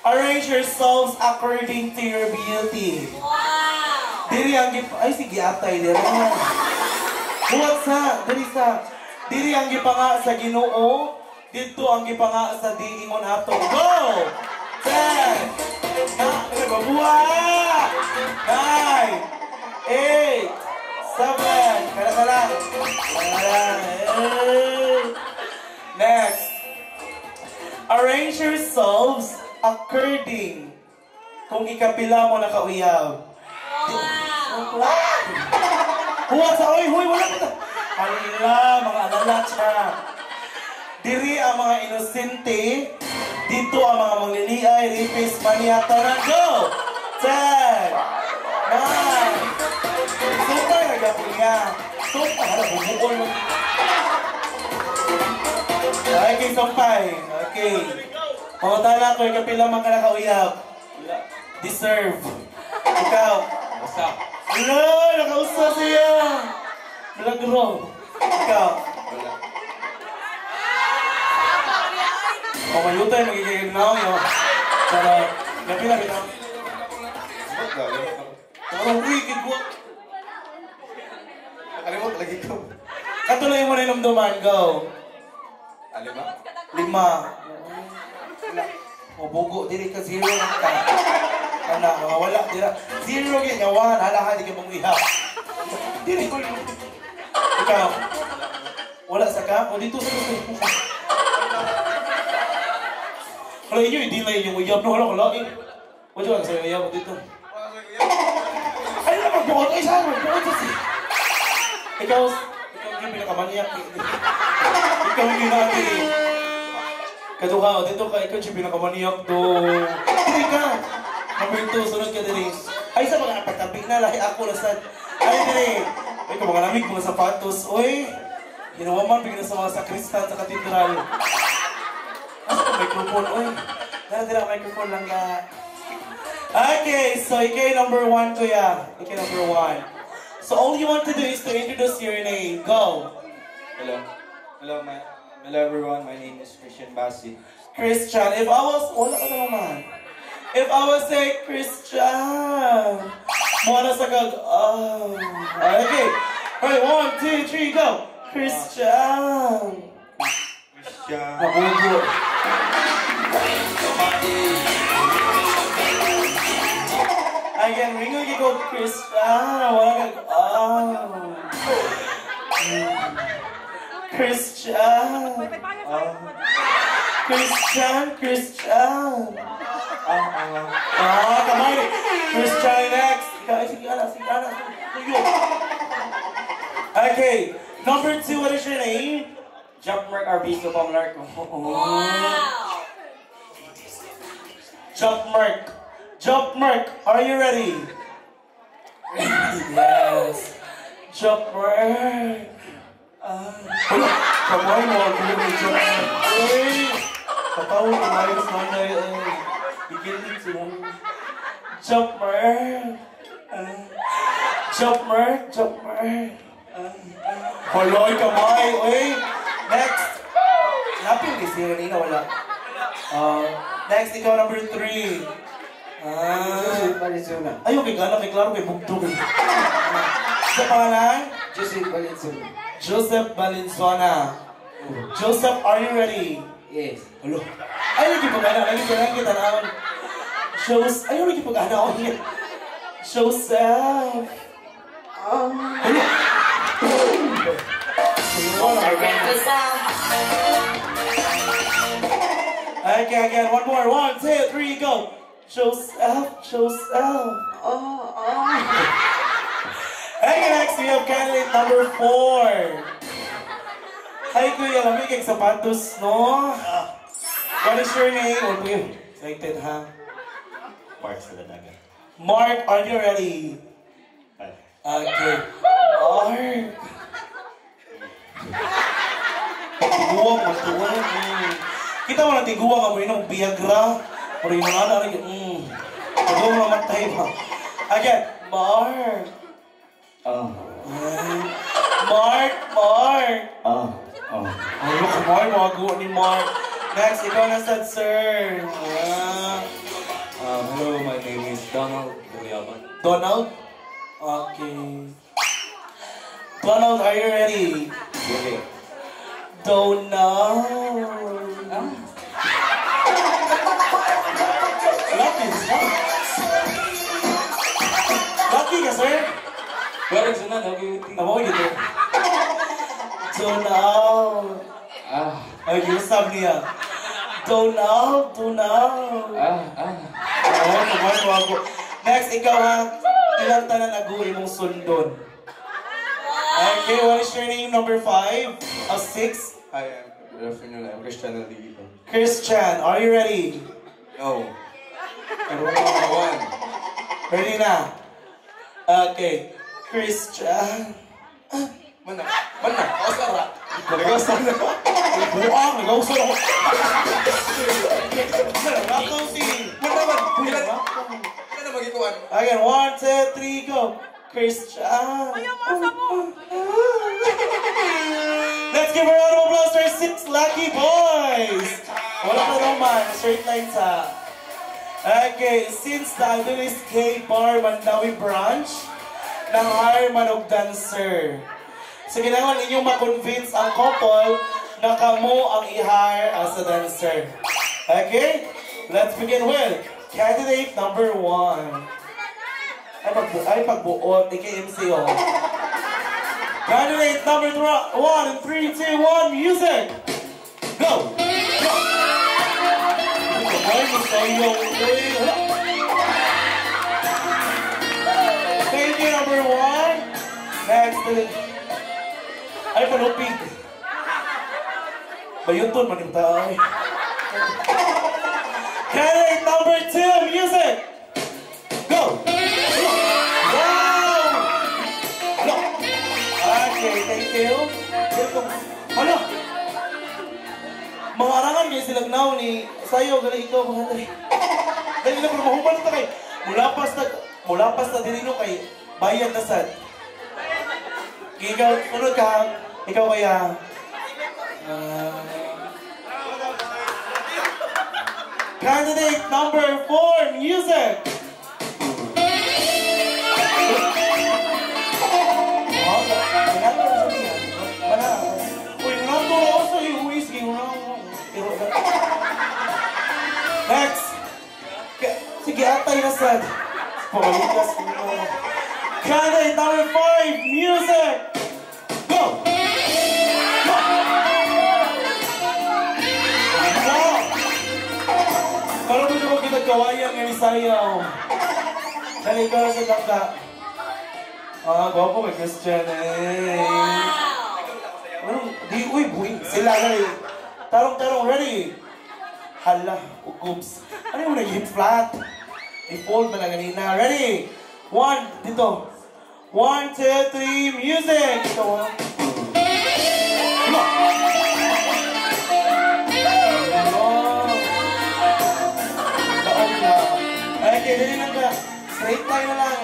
Arrange yourselves according to your beauty. Wow! Diri ang ay sige atay diri. Buhat sa diri sa diri ang gipanga sa Ginoo, dito ang gipanga sa diingon ato. Go! 10 Babuha! 9 8 7 Kala-kala. Next. Arrange yourselves according kung ikapila mo nakauyab. Wow! Huwag sa oy, huy, wala ka. Alila, mga alalat na. Diri ang mga inosente, dito ang mga mangliliay, rapist, maniata na. Go! 10 9 Sumpay, nagapon nga. Sumpay, hala, bubukol mo. Okay, sumpay. Okay. Pangutala ko, ikapila man ka nakauyab. Deserve. Ikaw. Wasa. Wala, nakausa siya. Milagro. Ikaw. O, mayutay, magiging na ako yun. Pero, kapila, kita. Parang wikid ko. Nakalimot lagi ko. Katuloy mo na yung lumduman. Go. 5. 5. O, bugo, diri ka 0 lang ka. Kana, mga wala, dira. 0 ginyawahan, halahan, di ka mong ihap. Diri ko yung... Ikaw. Wala sa ka? O, dito sa gusto. Wala inyo, hindi na inyong uyab. No, wala. Wala ka sa uyab dito. Ay, na magbuot. Ay, saan? Magbuot kasi. Ikaw yung pinakamaniyak. Ikaw yung natin. Kaduha, dito ka, ikaw yung pinakamaniyak do. Dili ka. Number 2, sunod ka dili. Ay, sa mga pagtabi na, lahi ako na sad. Ay, dili. Ay, kung mga lamig, mga sapatos. Uy, hinawaman, bigyan sa mga sakristan sa katedral. Asa ka microphone? Uy, dala microphone lang ka. Okay, so ikaw number 1, kuya. Ikaw number 1. So all you want to do is to introduce your name. Go. Hello everyone. My name is Christian Basi. Christian. If I was, wala ka naman. If I was say Christian, muna sa kag, oh. Okay. Alright, 1, 2, 3, go. Christian. Mabugo. Again, ringo you go Christian. Wala ka, oh. Christian. Christian. Come on. Christian next. Sige, Ana. Okay, number 2, what is your name? Jump-mark Arbizo Pamlark. Wow. Jump-mark, are you ready? Yes. Jump-mark. Kamay mo, gulo mo jump-mark. Uy! Pataw, kumayos na na Ikilig sila. Jump-mark. Jump-mark. Holoy, kamay. Uy! Next. Lapin kasi kanina, wala. Next, ikaw number 3. Joseph Valenzuela. Ay, okay ka na. May klaro kay Bugdog. Sa pangalan? Joseph Valenzuela. Joseph Valenzuela. Joseph, are you ready? Yes. Hello. Ay, lagi pag-ana. Lagi kita naon. Ay, lagi pag-ana. Joseph. Hello. Okay, again. One more. 1, 2, 3, go. Joseph. Hey, next we have candidate number 4. Hi, Kuya. Lamig kay sapatos, no? What is your name? Or Kuya? Excited, ha? Mark sa dadaga. Mark, are you ready? Okay. Mark. Tiguwa mo, tiguwa mo. Kita mo na tiguwa ka mo, inom Viagra. Pero yung mga anak, tiguwa mo namatay pa. Again, Mark. Mark. Ano ka, Mark? Magawa ni Mark. Next, ikaw na sad, sir. Hello, my name is Donald Duriaban. Donald? Okay. Donald, are you ready? Okay. Donald. Lucky ka, sir? Pero sunan, okay. Ako dito. Donald. Ay, ginasab niya. Donald. Ako. Next, ikaw ha. Ilang tanan aguhi mong sundon? Okay, what is your name? Number 5? 6? Hi, good afternoon. I'm Christian Aliguito. Christian, are you ready? No. One. Ready na? Okay. Christian. Mana? Kausar na. Nagausar na. Buang, nagausar ako. Ano magikuan? Again, 1, 2, 3, go. Christian. Let's give a round of applause for 6 lucky boys. Wala na naman, straight lines ha. Okay, since the Adonis K Bar Mandawi branch, nang-hire man og dancer. So kailangan inyong ma-convince ang couple na kamo ang i-hire as a dancer. Okay? Let's begin with candidate number 1. Ay, pagbuot. IKMC, oh. Candidate number 1 in 3, 2, 1, music! Go! Thank you, number 1. Next. Ay, panupig. Bayuton, manimtay. Candidate number 2, music! Go! Okay, thank you. Hala! Mga arangan kayo silang now ni sayo, gali ikaw mga dali. Dali na pero mahuman ito kay mulapas na dirino kay bayan na sad. Ikaw, sunod ka, ikaw kaya. Candidate number 4, music! Next! Sige, atay na sad. Pagalikas mo. Candidate number 5, music! Go! Parang mo naman kita kawayan nga ni Sayaw. Dali ka sa kakta. Gwapo kay Christian eh. Uy, buhay. Sila gali. Tarong, ready? Hala, oops. Ano yung nag-hit flat? I-fold ba na ganina? Ready? 1, dito. 1, 2, 3, music! Ito. Okay, dali lang ka. Straight line na lang.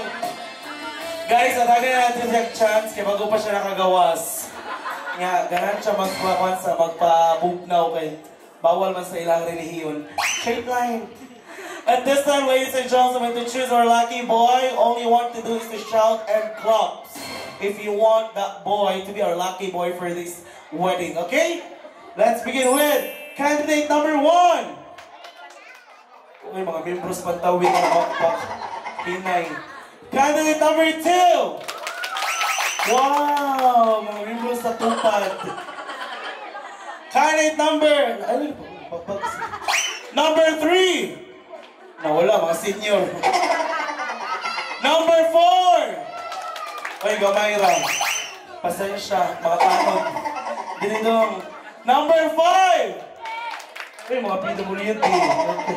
Guys, atagan natin siya chance kaya bago pa siya nakagawas. Nga, ganan siya magpa-bugnaw kay bawal man sa ilang relihiyon. Straight line. At this time, ladies and gentlemen, to choose our lucky boy, all you want to do is to shout and clap if you want that boy to be our lucky boy for this wedding, okay? Let's begin with candidate number 1. Uy, mga membros pantawid na bakbak. Pinay. Candidate number 2. Wow, mga membros sa tupad. Candidate number 3. Nawala, mga senior. Number 4! Uy, gamay ra. Pasensya, mga tanod. Dinidong. Number 5! Uy, mga PWD. Okay.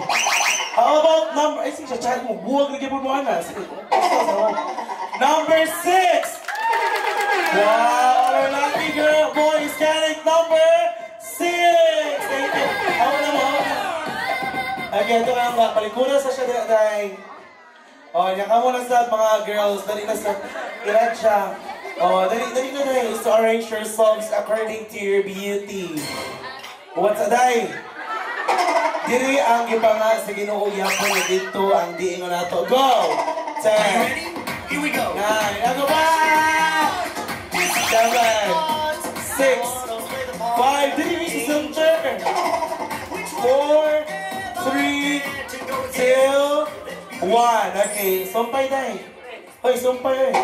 How about number... Ay, sige siya, chat mo. Buwag na gipon mo, Ana. Number 6! Wow, our lucky girl, boy is standing number 6! Thank you. Ako na mo. Okay, ito nga nga. Palikunan sa siya dahil. O, niya ka muna sa mga girls. Dali na sa ilan siya. O, dali na dahil is to arrange your songs according to your beauty. What's a day? Diri ang gipanga sa Ginoo yapon na dito ang diingon nato. Go! 10. Here we go. 9. Ano ba? 7, 6, 5, did you reach the center? 4, 3, 2, 1. Okay, sumpay dahil. Oy, sumpay eh.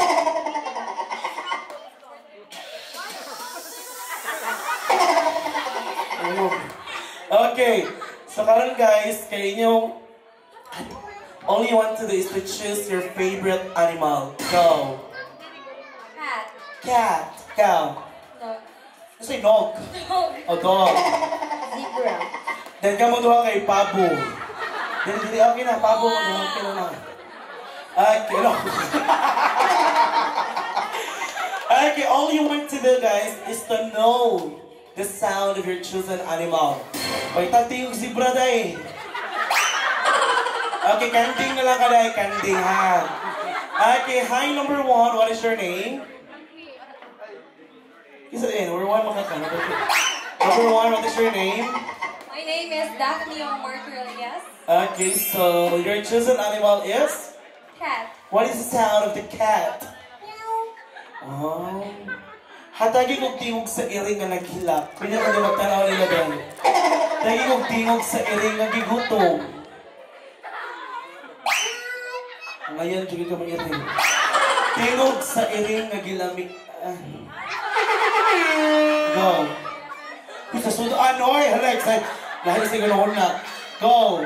Okay, so karon guys, kay inyong all you want to do is to choose your favorite animal. Go. Cat. Cow. Dog. You say dog. O dog. Zebra. Then ka mo duha kay pabo. Dili okay na pabo mo duha okay na. Okay, no. Okay, all you want to do guys is to know the sound of your chosen animal. Wait, tati yung zebra day. Okay, kanding na lang ka day, kanding ha. Okay, hi number 1, what is your name? Isa din, number 1, makaka. Number 1, what is your name? My name is Daphne Marker, yes. Okay, so your chosen animal is? Cat. What is the sound of the cat? Oh. Hatagi kong tingog sa iring nga naghilak. Kanya ka na magtanaw nila dahil. Hatagi kong tingog sa iring nga gigutom. Ngayon, sige ka mga iring. Tingog sa iring nga gilamik. Go. Kung sa sudo, ano eh, hala, excited. Dahil sa ganoon na. Go.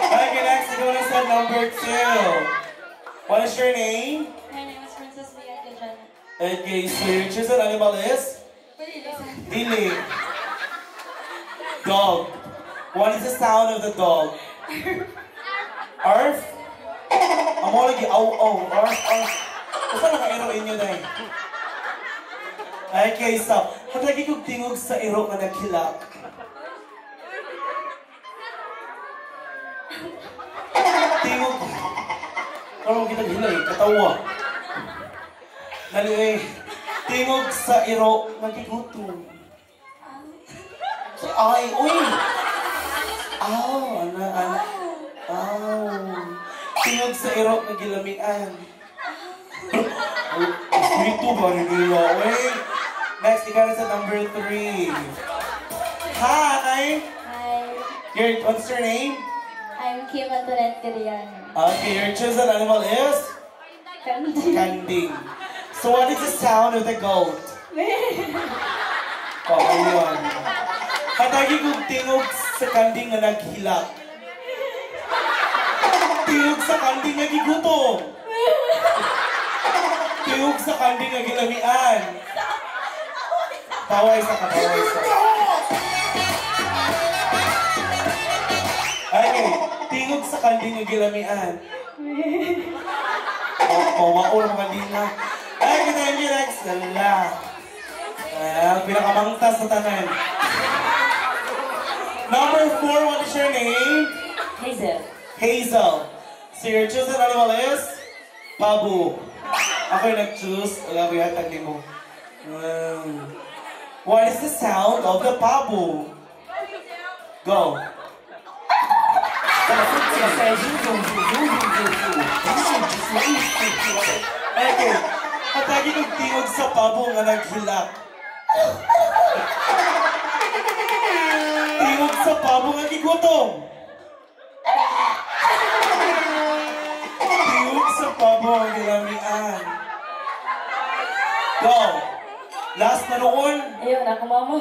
Okay, next, go na sa number 2. What is your name? My name is Princess Bianca Jana. Okay, so your chosen animal is? Dili. Dog. What is the sound of the dog? Arf? Amo lagi aw. Arf. Basta naka-ero inyo dahil. Okay, so, hatagi kong tingog sa iro nga naghilak. Tingog. Parang kita hilay, katawa. Dali eh. Tingog sa iro nga gigutom. Ay, uy! Aw, ana. Tingog sa iro nga gilamian. Ito ba nila? Wait. Next, ikaw na sa number 3. Hi! Hi. What's your name? I'm Kim Antoinette Gariano. Okay, your chosen animal is? Kanding. Kanding. So what is the sound of the goat? Oh, ayun. Hatagi kong tingog sa kanding na naghilak. Tingog sa kanding na gigutom. Tingog sa kanding na gilamian. Taway sa kataway sa. Okay, tingog sa kanding na gilamian. Maul mga dina. Ay, kita yung next. Lala. Pinakamangtas sa tanan. Number 4, what is your name? Hazel. Hazel. So your chosen animal is? Pabu. Ako yung nag-choose. Wala ko yata hindi mo. What is the sound of the pabu? Go. Okay. Hatagi kong tingog sa pabo nga naghilak. Tingog sa pabo nga gigutom. Tingog sa pabo nga gilamian. Last na noon. Ayun, ako mama.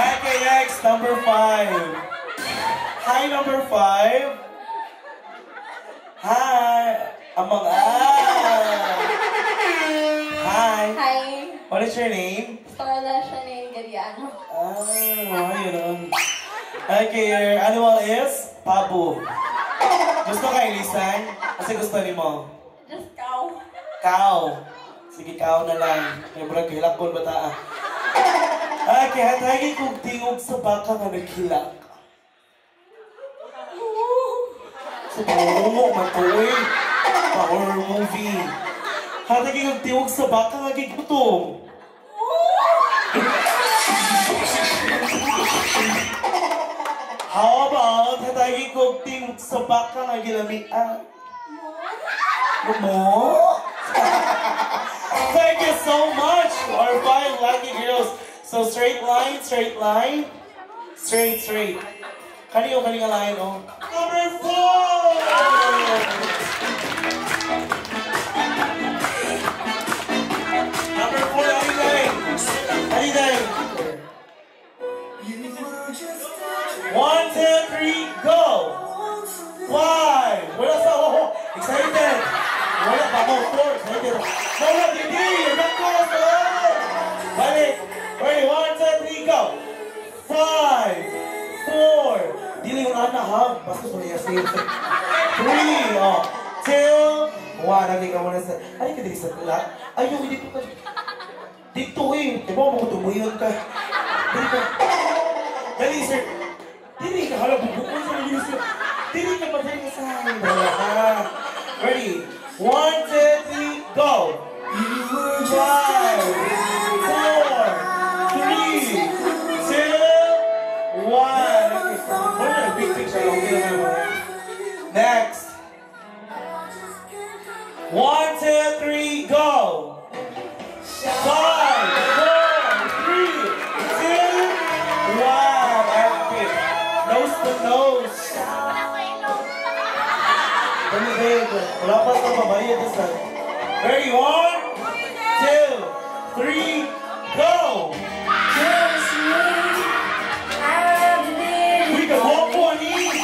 Okay, next, number 5. Hi, number 5. Hi. Among Hi. Hi. What is your name? Starla Shanae Gariano. Yun. Okay, your animal is Pabu. Gusto ka ilisan? Kasi gusto ni mo. Just cow. Cow. Sige, cow na lang. May brag hilakon bata. Okay, hatagi kong tingog sa baka nga naghilak. Sa pangungo, matuloy. Pa-horror movie. Hatagi kong tingog sa baka nga gigutom. How about hatagi kong tingog sa baka nga gilamian? Mo? Thank you so much, our 5 lucky girls. So straight line, straight. Kanino line, oh. Number 4! Number 4, Aliday. 1, 2, 3, go! 5! Wala sa excited! Wala pa mo, 4, excited. Wala, hindi! You're not close, Balik! Ready, 1, 2, 3, go! 5, 4, dili yung anak ha, basta ko niya save. 3, 2, 1, nagay ka muna sa, ay ka dili sa tula. Ayaw, hindi ko ka. Dito eh, diba mo tumuyon ka. Dili ka. Dali sir, dili ka hala bubukon sa mga sir. Dili ka matay sa akin. Ready, 1, 2, 3, go! 5, 4, 3, 2, 1. Okay. Big picture lang. Next. 1, 2, 3, go. 5, 4, 3, 2, 1. Okay. Nose to nose. Wala pa sa babae. Ready? 1, 2, 3, go. We can walk one each.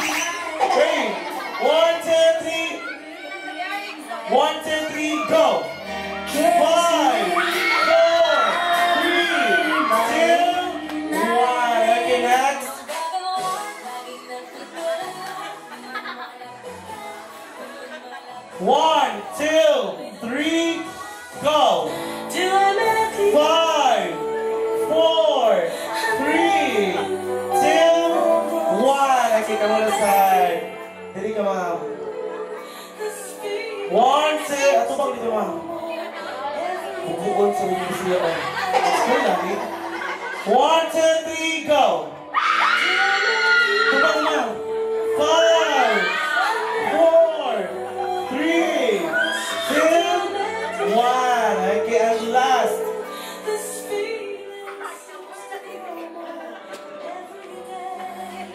Ready? 1, 2, 3. 1, 2, 3, go. 5, 4, 3, 2, 1. Okay, next. 1, 2, 3, go. 5, 4, 3, 2, 1. Okay, come on the side. Dili ka, ma'am. 1, 2. Ato bang dito, ma'am? Bukukon sa mga siya. Let's go lang, eh. 1, 2, 3, go. Tubang, ma'am. 5, 4, 3, 2, 1. Okay, and last.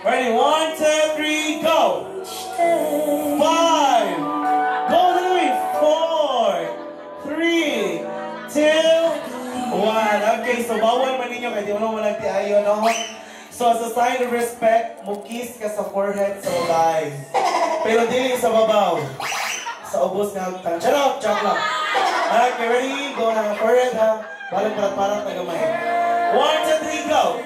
Ready? 1, 2, 3, go. 5. Go to the way. 4, 3, 2, 1. Okay, so bawal man ninyo kaya di mo naman nagtiayo, no? So as a sign of respect, mukis ka sa forehead sa babae. Pero dili sa babaw. Sa ubos nga hagtan. Charot! Chok lang. Okay, ready? Go na forehead, ha? Balik parat-parat na gamay. 1, 2, 3, go!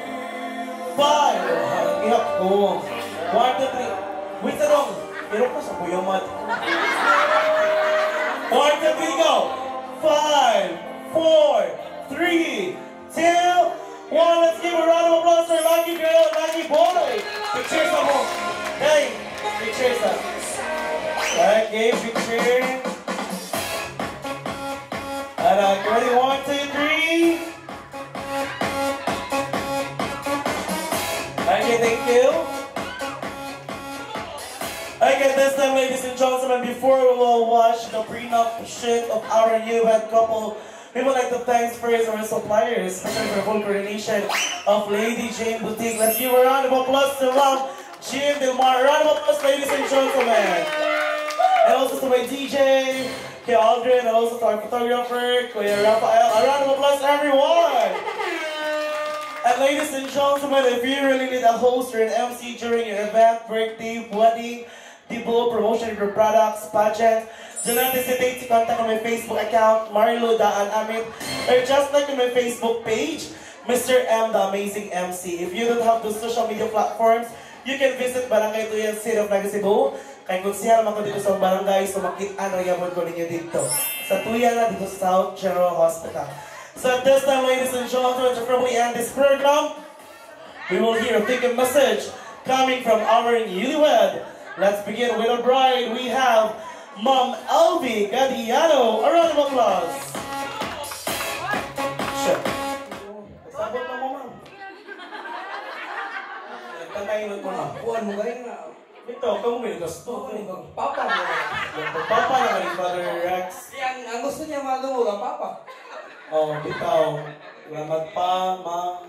5. Ihap ko. 1, 2, 3. Wait na dong. Pero pa sa kuyamat. 1, 2, 3, go. 5, 4, 3, 2, 1. Let's give a round of applause for Lucky Girl, Lucky Boy. Pictures ako. Hey, pictures ako. Okay, picture. Alright, ready? 1, 2, 3. Okay, thank you. Okay, this time, ladies and gentlemen, before we will watch the prenup shit of our newlywed couple, we would like to thank first our suppliers, especially for full coordination of Lady Jane Boutique. Let's give a round of applause to Jim Delmar. Round of applause, ladies and gentlemen. And also to my DJ, kay Aldrin, and also to our photographer, Kuya Rafael. A round of applause, everyone! And ladies and gentlemen, if you really need a host or an MC during your event, birthday, wedding, debut, promotion of your products, pageant, do not hesitate to contact on my Facebook account, Marilo Daan Amit, or just like on my Facebook page, Mr. M, the Amazing MC. If you don't have those social media platforms, you can visit Barangay Tuyan, City of Naga Cebu. Kay Kunsihal man ko dito sa barangay, so makita na yapon ko ninyo dito. Sa Tuyan na dito sa South General Hospital. So at this time, ladies and gentlemen, to probably end this program, we will hear a big message coming from our newlywed. Let's begin with our bride. We have Mom Elvie Gadiano. A round of applause. Sure. Sabot na mo, ma'am. Nagtanayin mo na. Buwan mo kayo na. Ito, kamu may gusto. Papa mo. Papa na kay Father Rex. Ang gusto niya malungo ang papa. Oh, bitaw. Salamat pa, ma.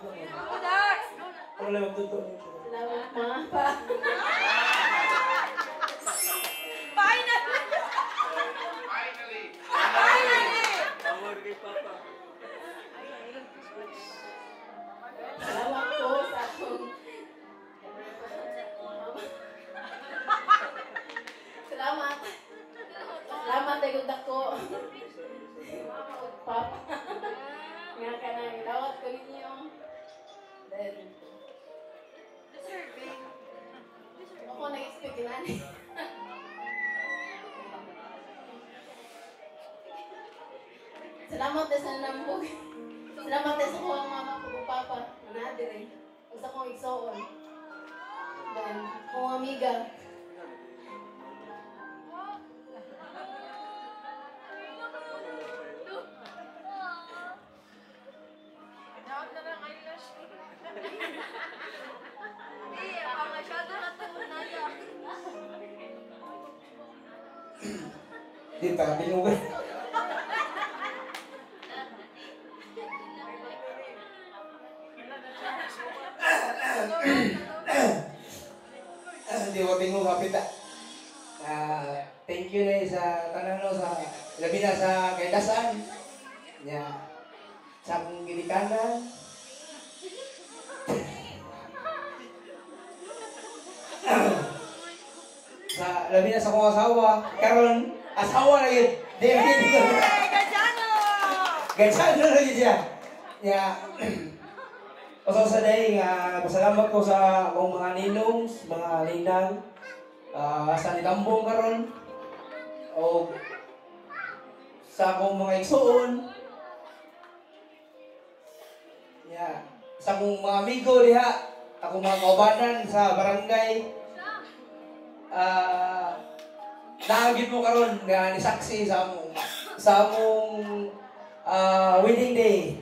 Ano lang magtuto? Salamat, ma. Pa. Salamat po sa akong... Salamat. Salamat ay gudak ko. Papa. Nga ka na, ilawat ko ninyo. Then, ako nag-expect na. Salamat din sa nambog. Salamat din sa kuwang mama ko, papa. Nadir eh. Gusto kong igsoon. Then, kong amiga. Di pa binugan. Di ko bingung kapit thank you na sa tanan no sa labi na sa kaidasan. Ya. Sa akong gilikanan. Sa labi na sa akong asawa. Karon asawa na yun. Di ko. Gajano na yun siya. Ya. Pasal sa day nga pasalamat ko sa akong mga ninong, mga ninang sa nitambong karon o sa akong mga igsuon. Ya, sa akong mga amigo diha, akong mga kaubanan sa barangay. Naagid mo karon nga ni saksi sa among wedding day.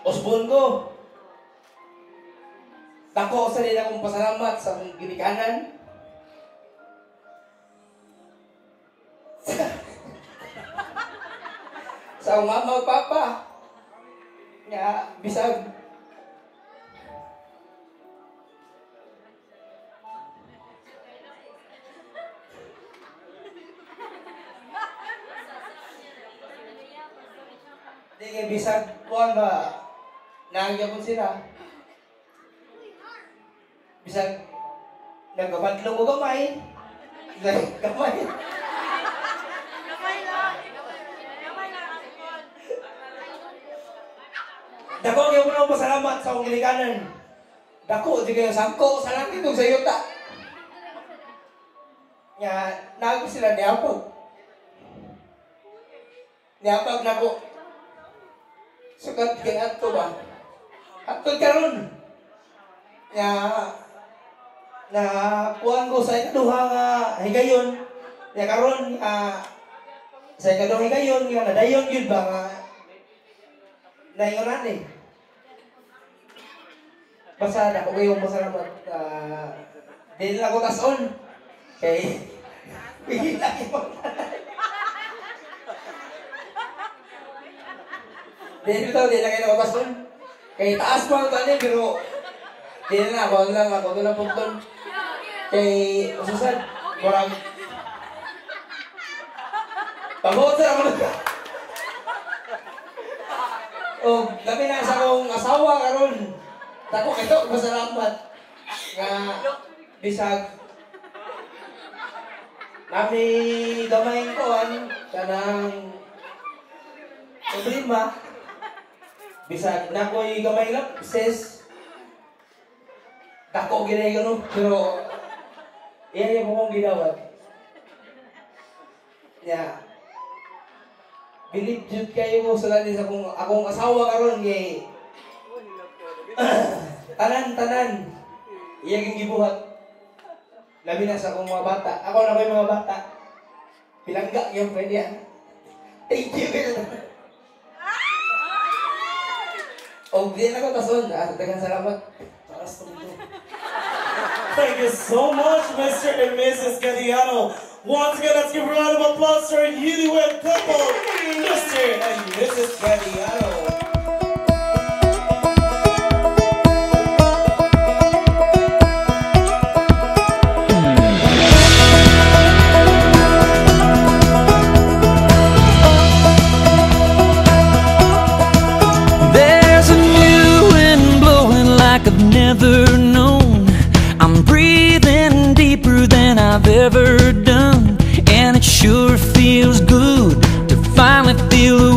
Osbon ko. Dako sa nila akong pasalamat sa akong ginikanan. Sa akong mama o papa. Nga, bisag. Di nga bisag kuhan ba? Nangyapon sila. Bisag nagkabadlong ko gamay. Gamay. Dako kayo mo na pasalamat sa akong gilikanan. Dako, di kayo sangko sa langit o sa yuta. Nga, nago sila niapag. Niapag na ko. Sukat kay ato ba? Ato karon. Ya na kuan ko sa ikaduha nga higayon. Ya karon sa ikaduha higayon nga nadayon gyud ba nga naingonan eh. Basta na ko kayong masalamat. Dili lang ko tason. Kay pigil lang mo. Dili bitaw, di na kayo nakabason. Kay taas pa ang tanin, pero di na, ako lang punton. Kay ususan, kurang Pagod sa naman. O, labi na sa akong asawa karon. Tako ito, masalamat. Nga, bisag. Kami gamay ko, kanang problema. Bisag na ko'y gamay lang, sis. Dako ginay gano, pero iyan yung mong ginawat. Ya. Believe jud kayo mo sa lanis akong asawa karon kay tanan. Iyang gibuhat. Labi na sa akong mga bata. Ako na ko'y mga bata. Pilangga yung pwede yan. Thank you. O, di na ko tason. Daghang salamat. Thank you so much, Mr. and Mrs. Gadiano. Once again, let's give a round of applause for a newlywed couple, Mr. and Mrs. Gadiano. There's a new wind blowing like I've never known. I'm breathing deeper than I've ever done, and it sure feels good to finally feel the